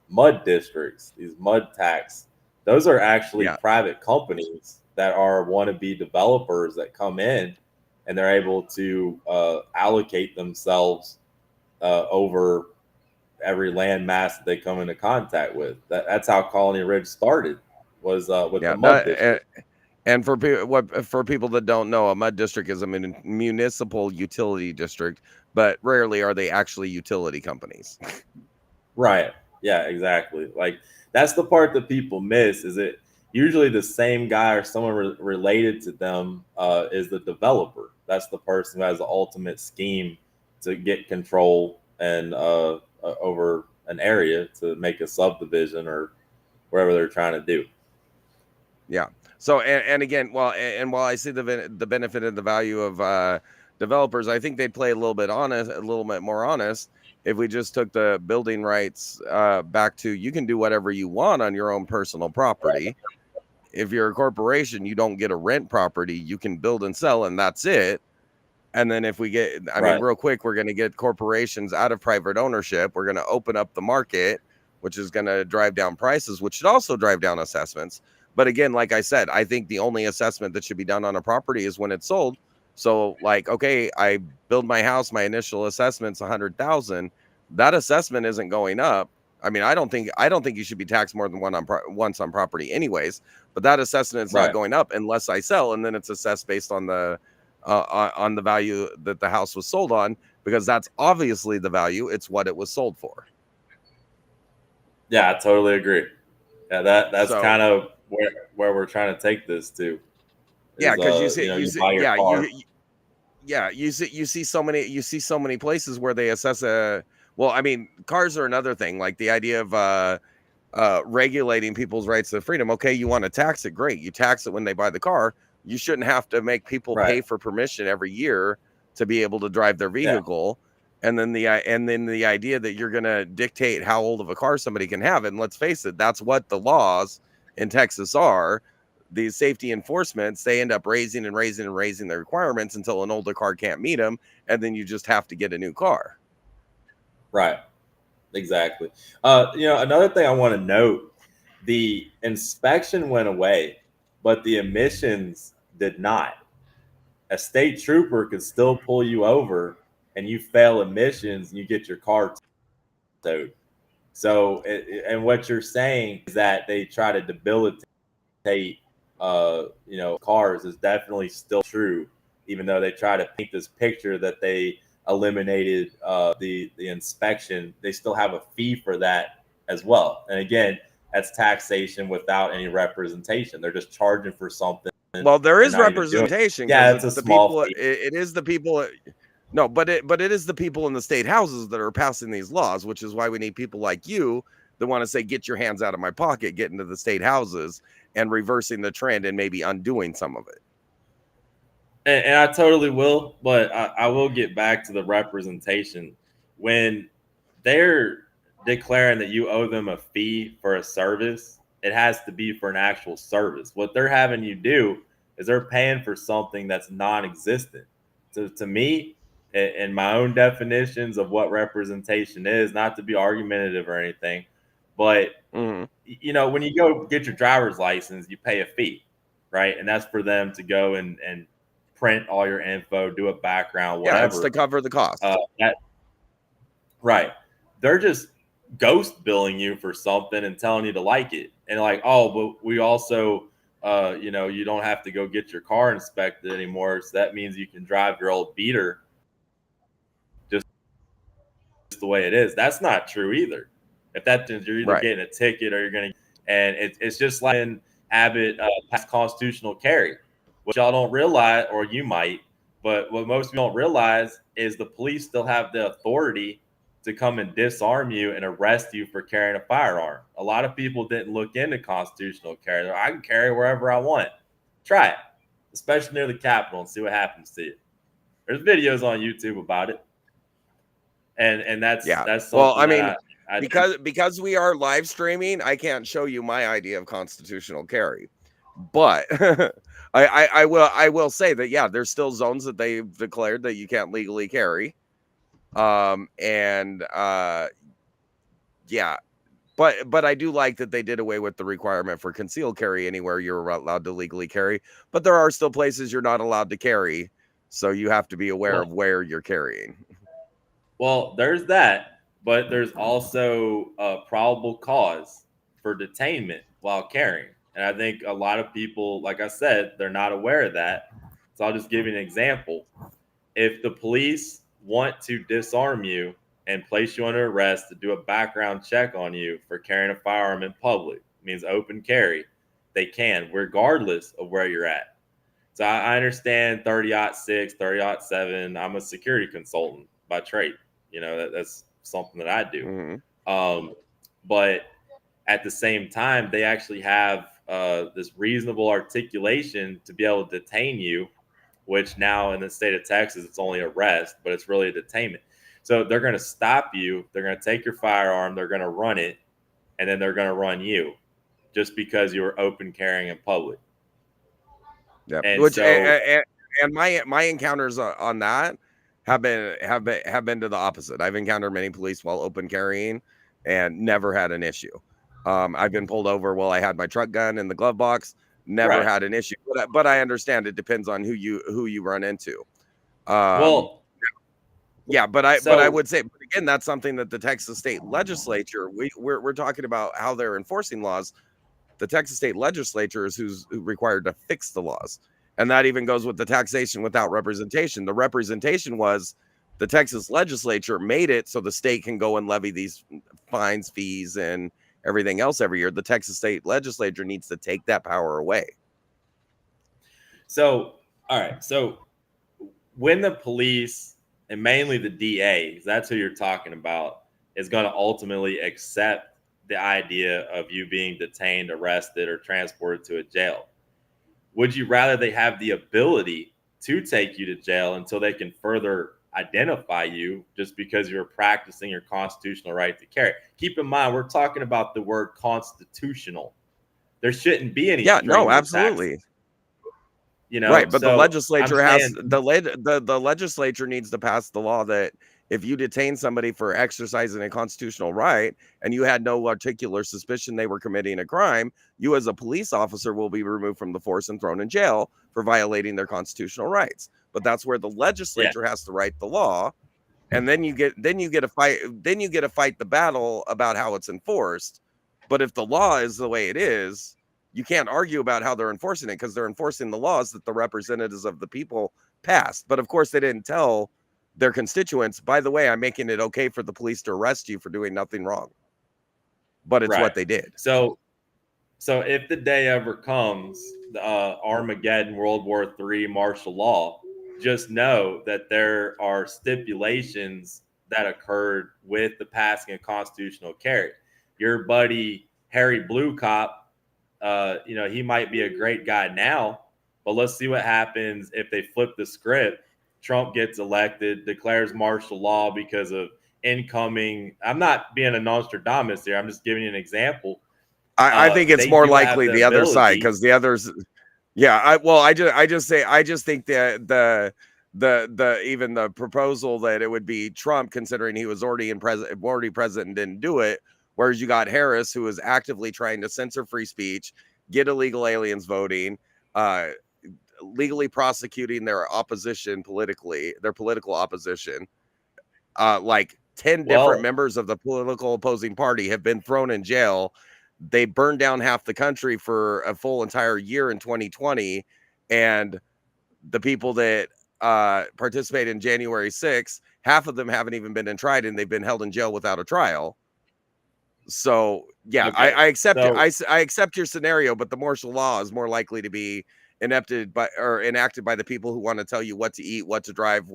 mud districts, these mud tax. Those are actually Yeah, private companies that are wannabe developers that come in, and they're able to allocate themselves over every land mass that they come into contact with. That's how Colony Ridge started, was with the yeah. mud district. And for people that don't know, a mud district is a municipal utility district, but rarely are they actually utility companies. Right. Yeah, exactly. Like that's the part that people miss, is it usually the same guy or someone related to them is the developer. That's the person who has the ultimate scheme to get control and over an area to make a subdivision or wherever they're trying to do. Yeah. So and again, and while I see the benefit and the value of developers, I think they'd play a little bit more honest if we just took the building rights back to you can do whatever you want on your own personal property. If you're a corporation, you don't get a rent property. You can build and sell, and that's it. And then if we get, I mean, Right. real quick, we're going to get corporations out of private ownership. We're going to open up the market, which is going to drive down prices, which should also drive down assessments. But again, like I said, I think the only assessment that should be done on a property is when it's sold. So, like, okay, I build my house, my initial assessment's 100,000. That assessment isn't going up. I mean, I don't think you should be taxed more than once on property, anyways. But that assessment is not Right. going up unless I sell, and then it's assessed based on the value that the house was sold on, because that's obviously the value. It's what it was sold for. Yeah, I totally agree. Yeah, that's So kind of where we're trying to take this to, yeah, is because you buy your car. you see so many places where they assess a well, I mean, cars are another thing, like the idea of regulating people's rights to freedom. Okay, you want to tax it, great. You tax it when they buy the car. You shouldn't have to make people Right. pay for permission every year to be able to drive their Yeah. vehicle. And then the idea that you're going to dictate how old of a car somebody can have. And let's face it, that's what the laws in Texas are. These safety enforcements, they end up raising the requirements until an older car can't meet them, and then you just have to get a new car. Right. Exactly. Another thing I want to note, the inspection went away, but the emissions did not. A state trooper could still pull you over and you fail emissions and you get your car towed. So, and what you're saying is that they try to debilitate, cars, is definitely still true, even though they try to paint this picture that they eliminated the inspection. They still have a fee for that as well. And again, that's taxation without any representation. They're just charging for something. Well, there is not even doing it. representation Yeah, because it's a it's the small people. fee. It is the people. No, but it is the people in the state houses that are passing these laws, which is why we need people like you that want to say, "Get your hands out of my pocket," get into the state houses and reversing the trend and maybe undoing some of it. And I totally will, but I will get back to the representation. When they're declaring that you owe them a fee for a service, it has to be for an actual service. What they're having you do is they're paying for something that's non-existent. So to me, in my own definitions of what representation is, not to be argumentative or anything, but Mm-hmm. when you go get your driver's license, you pay a fee, right? And that's for them to go and print all your info, do a background, Yeah, it's whatever. to cover the cost. Right. They're just ghost billing you for something and telling you to like it. And like, oh, but we also you don't have to go get your car inspected anymore. So that means you can drive your old beater just the way it is. That's not true either. If that means you're either Right. getting a ticket or you're going to, and it's just like in Abbott passed constitutional carry, which y'all don't realize, or you might, but what most people don't realize is the police still have the authority to come and disarm you and arrest you for carrying a firearm. A lot of people didn't look into constitutional carry. I can carry wherever I want. Try it, especially near the Capitol, and see what happens to you. There's videos on YouTube about it, and that's something. Well, I mean, I because we are live streaming, I can't show you my idea of constitutional carry, but I will say that there's still zones that they've declared that you can't legally carry, but I do like that they did away with the requirement for concealed carry anywhere you're allowed to legally carry, but there are still places you're not allowed to carry, so you have to be aware of where you're carrying. Well, there's that, but there's also a probable cause for detainment while carrying. And I think a lot of people, like I said, they're not aware of that. So I'll just give you an example. If the police want to disarm you and place you under arrest to do a background check on you for carrying a firearm in public, means open carry, they can, regardless of where you're at. So I understand 30-06, 30-07. I'm a security consultant by trade. That's something that I do. Mm-hmm. But at the same time, they actually have this reasonable articulation to be able to detain you, which now in the state of Texas, it's only arrest, but it's really a detainment. So they're going to stop you. They're going to take your firearm. They're going to run it, and then they're going to run you just because you were open carrying in public. Yeah, and my encounters on that have been to the opposite. I've encountered many police while open carrying and never had an issue. I've been pulled over while I had my truck gun in the glove box, never had an issue. But I understand it depends on who you run into. But I would say, but again, that's something that the Texas state legislature, we're talking about how they're enforcing laws. The Texas state legislature is who's required to fix the laws. And that even goes with the taxation without representation. The representation was the Texas legislature made it so the state can go and levy these fines, fees, and everything else every year. The Texas state legislature needs to take that power away. So, all right. So when the police, and mainly the DA, that's who you're talking about, is going to ultimately accept the idea of you being detained, arrested, or transported to a jail, would you rather they have the ability to take you to jail until they can further identify you just because you're practicing your constitutional right to carry? Keep in mind, we're talking about the word constitutional. There shouldn't be any. Yeah, no, absolutely. Right, but the legislature has the legislature needs to pass the law that if you detain somebody for exercising a constitutional right and you had no articular suspicion they were committing a crime, you as a police officer will be removed from the force and thrown in jail for violating their constitutional rights. But that's where the legislature has to write the law, and then you get to fight the battle about how it's enforced. But if the law is the way it is, you can't argue about how they're enforcing it because they're enforcing the laws that the representatives of the people passed. But of course, they didn't tell their constituents, by the way, I'm making it okay for the police to arrest you for doing nothing wrong. But it's what they did. So if the day ever comes, Armageddon, World War III, martial law, just know that there are stipulations that occurred with the passing of constitutional carry. Your buddy Harry Blue Cop, he might be a great guy now, but let's see what happens if they flip the script. Trump gets elected, declares martial law because of incoming. I'm not being a Nostradamus here. I'm just giving you an example. I think it's more likely the other side because the others. Yeah, I just think that even the proposal that it would be Trump, considering he was already president and didn't do it, whereas you got Harris, who is actively trying to censor free speech, get illegal aliens voting, legally prosecuting their opposition politically, their political opposition. Like 10 different members of the political opposing party have been thrown in jail they burned down half the country for a full entire year in 2020, and the people that participated in January 6th, half of them haven't even been tried, and they've been held in jail without a trial. So yeah, Okay, I accept so- I accept your scenario, but the martial law is more likely to be enacted by the people who want to tell you what to eat, what to drive,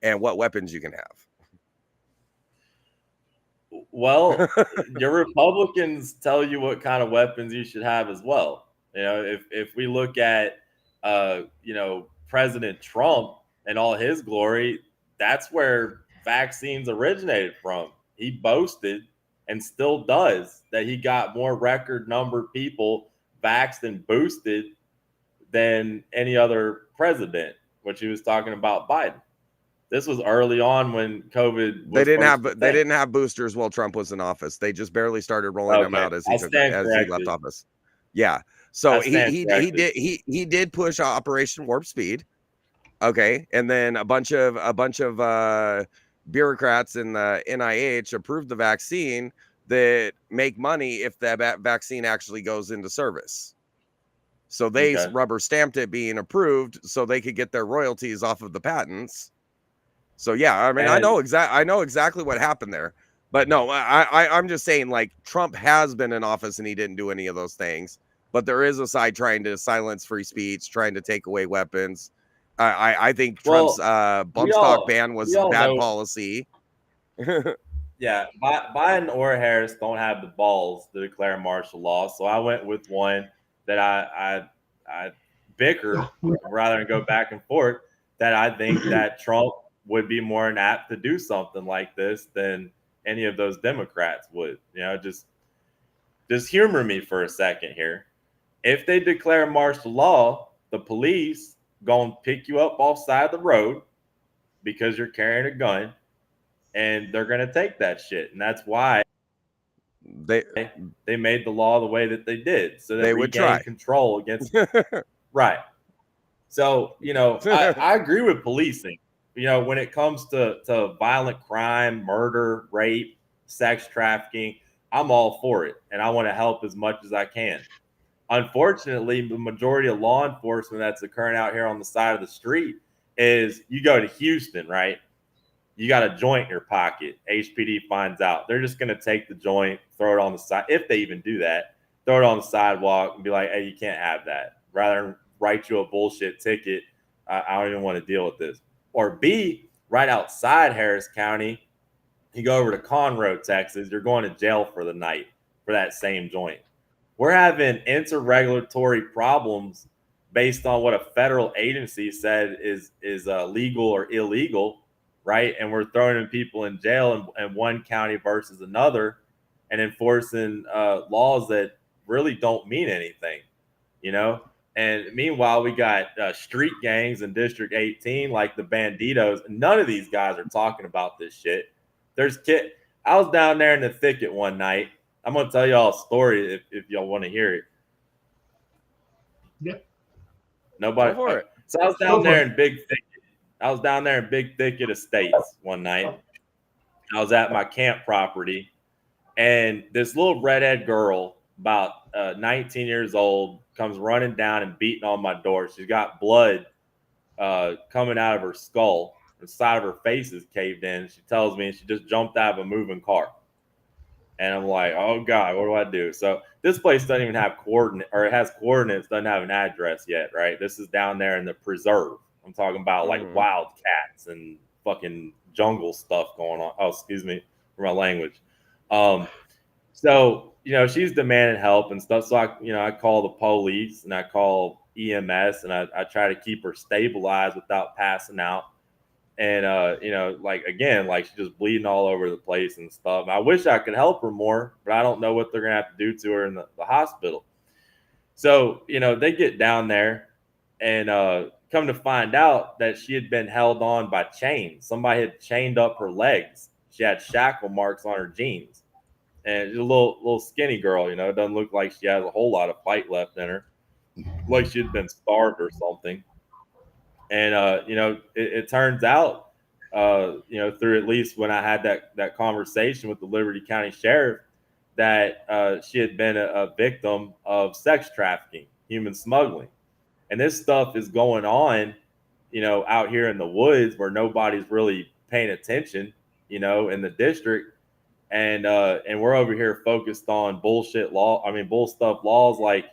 and what weapons you can have. Well, your Republicans tell you what kind of weapons you should have as well. You know, if we look at President Trump and all his glory, that's where vaccines originated from. He boasted and still does that he got more record number of people vaxxed and boosted than any other president, which he was talking about Biden. This was early on when COVID was They didn't have boosters while Trump was in office. They just barely started rolling them out as he left office. Yeah. So he did push Operation Warp Speed. Okay, and then a bunch of bureaucrats in the NIH approved the vaccine that make money if that vaccine actually goes into service. So they rubber stamped it being approved so they could get their royalties off of the patents. So yeah, I mean, I know exactly what happened there. But no, I'm just saying, like, Trump has been in office and he didn't do any of those things. But there is a side trying to silence free speech, trying to take away weapons. I think Trump's bump stock ban was bad policy. Yeah, Biden or Harris don't have the balls to declare martial law. So I went with one that I bicker rather than go back and forth. That I think that Trump would be more apt to do something like this than any of those Democrats would. You know, just humor me for a second here. If they declare martial law, the police gonna pick you up off side of the road because you're carrying a gun, and they're gonna take that shit. And that's why they made the law the way that they did, so that they would regain control against right. So, you know, I agree with policing. You know, when it comes to violent crime, murder, rape, sex trafficking, I'm all for it. And I want to help as much as I can. Unfortunately, the majority of law enforcement that's occurring out here on the side of the street is you go to Houston, right? You got a joint in your pocket. HPD finds out. They're just going to take the joint, throw it on the side, if they even do that, throw it on the sidewalk and be like, hey, you can't have that. Rather than write you a bullshit ticket, I don't even want to deal with this. Or B, right outside Harris County, you go over to Conroe, Texas, you're going to jail for the night for that same joint. We're having interregulatory problems based on what a federal agency said is legal or illegal, right? And we're throwing people in jail in one county versus another and enforcing laws that really don't mean anything, you know? And meanwhile, we got street gangs in District 18, like the Banditos. None of these guys are talking about this shit. I was down there in the thicket one night. I'm going to tell y'all a story if y'all want to hear it. Yep. Nobody. Go for it. So I was down there in Big Thicket. I was down there in Big Thicket Estates one night. I was at my camp property, and this little redhead girl, about 19 years old, comes running down and beating on my door. She's got blood coming out of her skull. The side of her face is caved in. She tells me she just jumped out of a moving car. And I'm like, oh God, what do I do? So this place doesn't even have coordinates, or it has coordinates, doesn't have an address yet, right? This is down there in the preserve. I'm talking about like wild cats and fucking jungle stuff going on. Oh, excuse me for my language. So, you know, she's demanding help and stuff. So I call the police and I call EMS and I try to keep her stabilized without passing out. And, like, again, like she's just bleeding all over the place and stuff. I wish I could help her more, but I don't know what they're going to have to do to her in the hospital. So, you know, they get down there and come to find out that she had been held on by chains. Somebody had chained up her legs. She had shackle marks on her jeans. And she's a little skinny girl, you know, it doesn't look like she has a whole lot of fight left in her, like she'd been starved or something. And, it turns out, through at least when I had that conversation with the Liberty County Sheriff, that she had been a victim of sex trafficking, human smuggling. And this stuff is going on, out here in the woods where nobody's really paying attention, in the district. And we're over here focused on bull stuff laws like,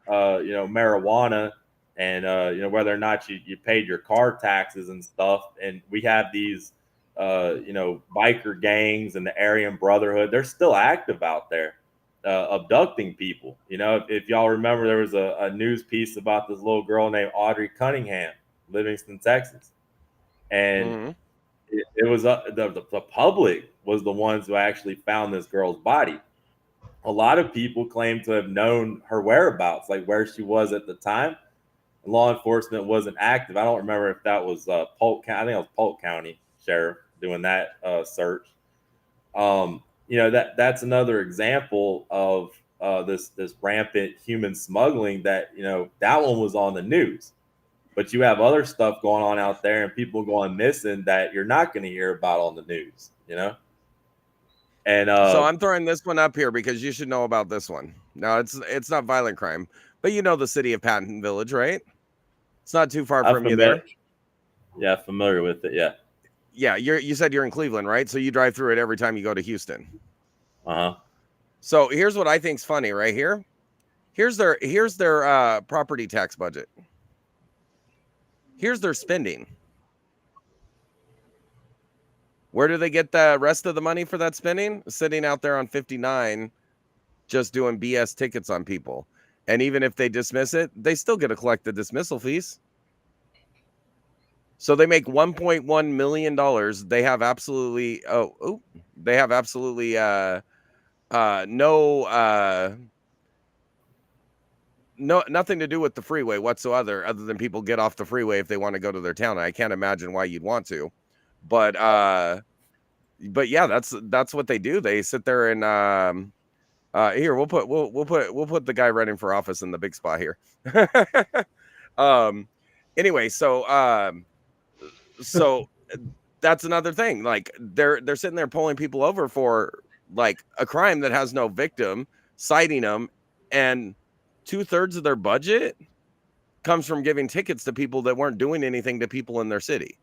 marijuana and, whether or not you paid your car taxes and stuff. And we have these, biker gangs and the Aryan Brotherhood. They're still active out there, abducting people. If y'all remember, there was a news piece about this little girl named Audrey Cunningham, Livingston, Texas. And it was the public was the ones who actually found this girl's body. A lot of people claim to have known her whereabouts, like where she was at the time. Law enforcement wasn't active. I don't remember if that was Polk County. I think it was Polk County Sheriff doing that search. That's another example of this rampant human smuggling that that one was on the news. But you have other stuff going on out there and people going missing that you're not going to hear about on the news, And so I'm throwing this one up here because you should know about this one. Now it's not violent crime, but the city of Patton Village, right? It's not too far from you there. Yeah, familiar with it. Yeah. Yeah, you said you're in Cleveland, right? So you drive through it every time you go to Houston. Uh-huh. So here's what I think's funny right here. Here's their property tax budget. Here's their spending. Where do they get the rest of the money for that spending? Sitting out there on 59, just doing BS tickets on people. And even if they dismiss it, they still get to collect the dismissal fees. So they make $1.1 million. They have absolutely nothing to do with the freeway whatsoever, other than people get off the freeway if they want to go to their town. I can't imagine why you'd want to, but yeah, that's what they do. They sit there and here we'll put the guy running for office in the big spot here. Anyway, so that's another thing. Like they're sitting there pulling people over for like a crime that has no victim, citing them, and 2/3 of their budget comes from giving tickets to people that weren't doing anything to people in their city.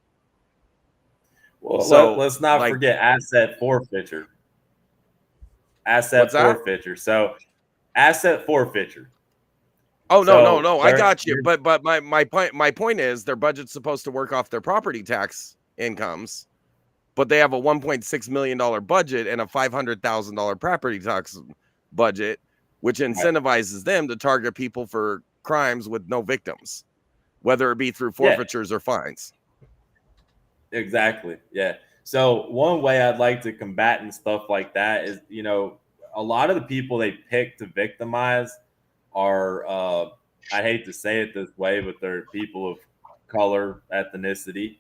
Well, so let's not forget asset forfeiture. Forfeiture. So asset forfeiture. Oh, no. I got you. But my point is their budget's supposed to work off their property tax incomes, but they have a $1.6 million budget and a $500,000 property tax budget, which incentivizes them to target people for crimes with no victims, whether it be through forfeitures or fines. Exactly. Yeah. So one way I'd like to combat and stuff like that is, a lot of the people they pick to victimize are, I hate to say it this way, but they're people of color, ethnicity,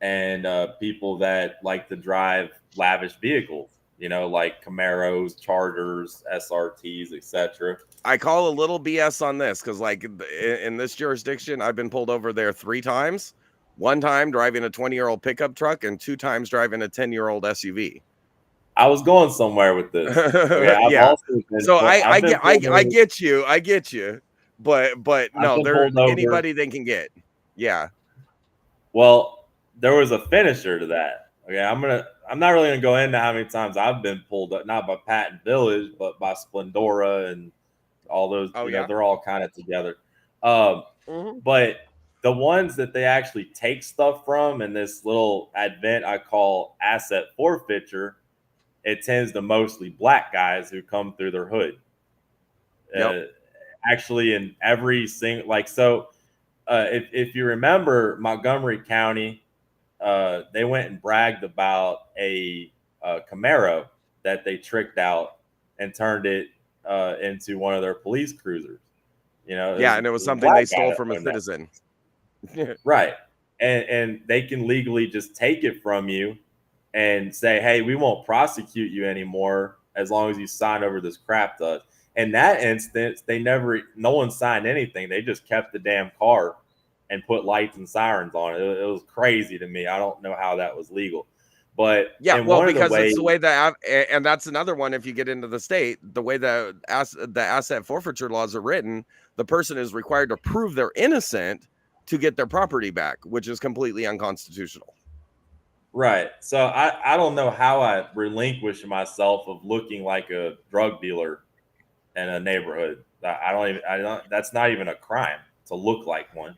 and people that like to drive lavish vehicles, like Camaros, Chargers, SRTs, etc. I call a little BS on this because, like, in this jurisdiction, I've been pulled over there 3 times. 1 time driving a 20-year-old pickup truck and 2 times driving a 10-year-old SUV. I was going somewhere with this. Okay, yeah. So I get you. But no, there's anybody they can get. Yeah. Well, there was a finisher to that. Okay, I'm not really gonna go into how many times I've been pulled up, not by Patton Village, but by Splendora and all those. They're all kind of together. But the ones that they actually take stuff from in this little advent I call asset forfeiture, it tends to mostly black guys who come through their hood. Actually, in every single if you remember Montgomery County, they went and bragged about a Camaro that they tricked out and turned it into one of their police cruisers. And it was something they stole from a citizen. Right. And they can legally just take it from you and say, hey, we won't prosecute you anymore as long as you sign over this crap to us. In that instance, no one signed anything. They just kept the damn car and put lights and sirens on it. It was crazy to me. I don't know how that was legal. But Yeah, in well, one of the because ways, it's the way that, and that's another one. If you get into the state, the way the asset forfeiture laws are written, the person is required to prove they're innocent to get their property back, which is completely unconstitutional. right? So I don't know how I relinquish myself of looking like a drug dealer in a neighborhood. I don't. That's not even a crime to look like one.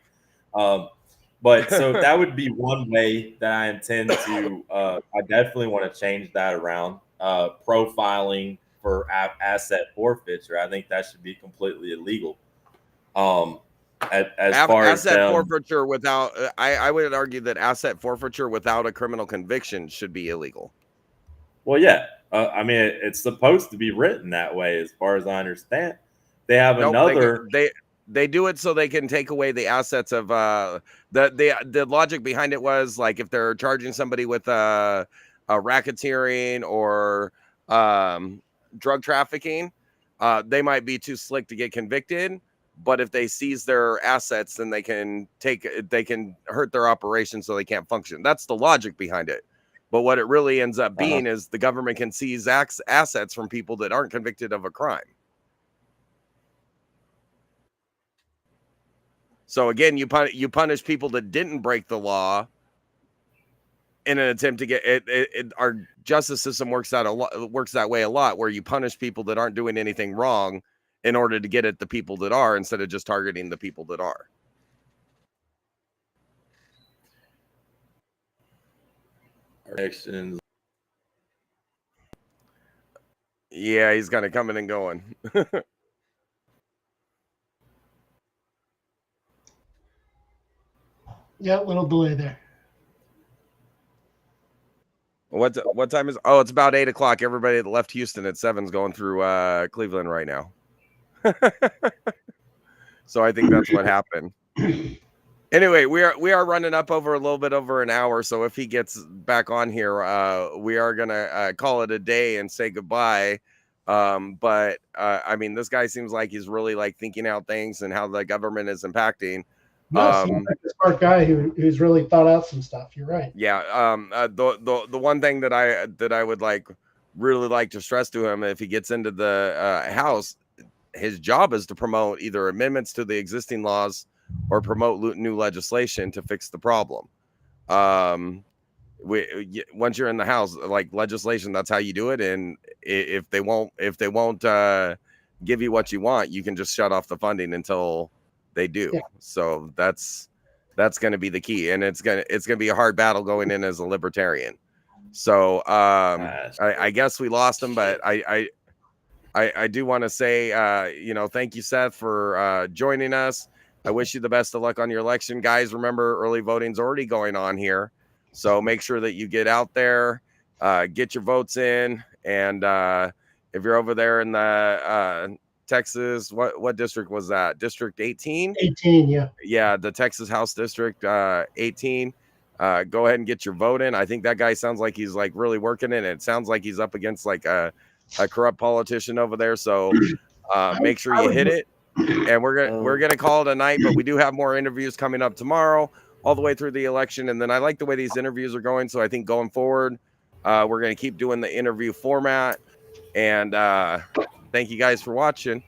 But so that would be one way that I intend to. I definitely want to change that around. Profiling for asset forfeiture, I think that should be completely illegal. Um, as far as Asset them, forfeiture without, I would argue that asset forfeiture without a criminal conviction should be illegal. well, yeah. I mean, it's supposed to be written that way, as far as I understand. They have Nope, another. they do it so they can take away the assets of the logic behind it was like if they're charging somebody with a racketeering or drug trafficking, they might be too slick to get convicted. But if they seize their assets, then they can hurt their operation so they can't function. That's the logic behind it. But what it really ends up being is the government can seize assets from people that aren't convicted of a crime. So again, you punish people that didn't break the law in an attempt to get it. Our justice system works that way a lot, where you punish people that aren't doing anything wrong in order to get at the people that are, instead of just targeting the people that are. Predictions. Yeah, he's kind of coming and going. Yeah, little delay there. What time is? Oh, it's about 8:00. Everybody that left Houston at 7's going through Cleveland right now. So I think that's what happened. Anyway, we are running up over a little bit over an hour. So if he gets back on here, we are gonna call it a day and say goodbye. But I mean, this guy seems like he's really like thinking out things and how the government is impacting. No, seems like a smart guy who's really thought out some stuff. You're right. Yeah. The one thing that I would really like to stress to him, if he gets into the House, his job is to promote either amendments to the existing laws or promote new legislation to fix the problem. Once you're in the House, like legislation, that's how you do it. And if they won't give you what you want, you can just shut off the funding until they do. Yeah. So that's going to be the key, and it's going to be a hard battle going in as a libertarian. So I guess we lost him, but I do want to say, thank you, Seth, for joining us. I wish you the best of luck on your election, guys. Remember, early voting's already going on here, so make sure that you get out there, get your votes in, and if you're over there in the Texas, what district was that? District 18? 18, yeah. Yeah, the Texas House District 18. Go ahead and get your vote in. I think that guy sounds like he's like really working it. And it sounds like he's up against like a corrupt politician over there. So make sure you hit it. And we're gonna call it a night, but we do have more interviews coming up tomorrow, all the way through the election. And then I like the way these interviews are going. So I think going forward, we're gonna keep doing the interview format. And thank you guys for watching.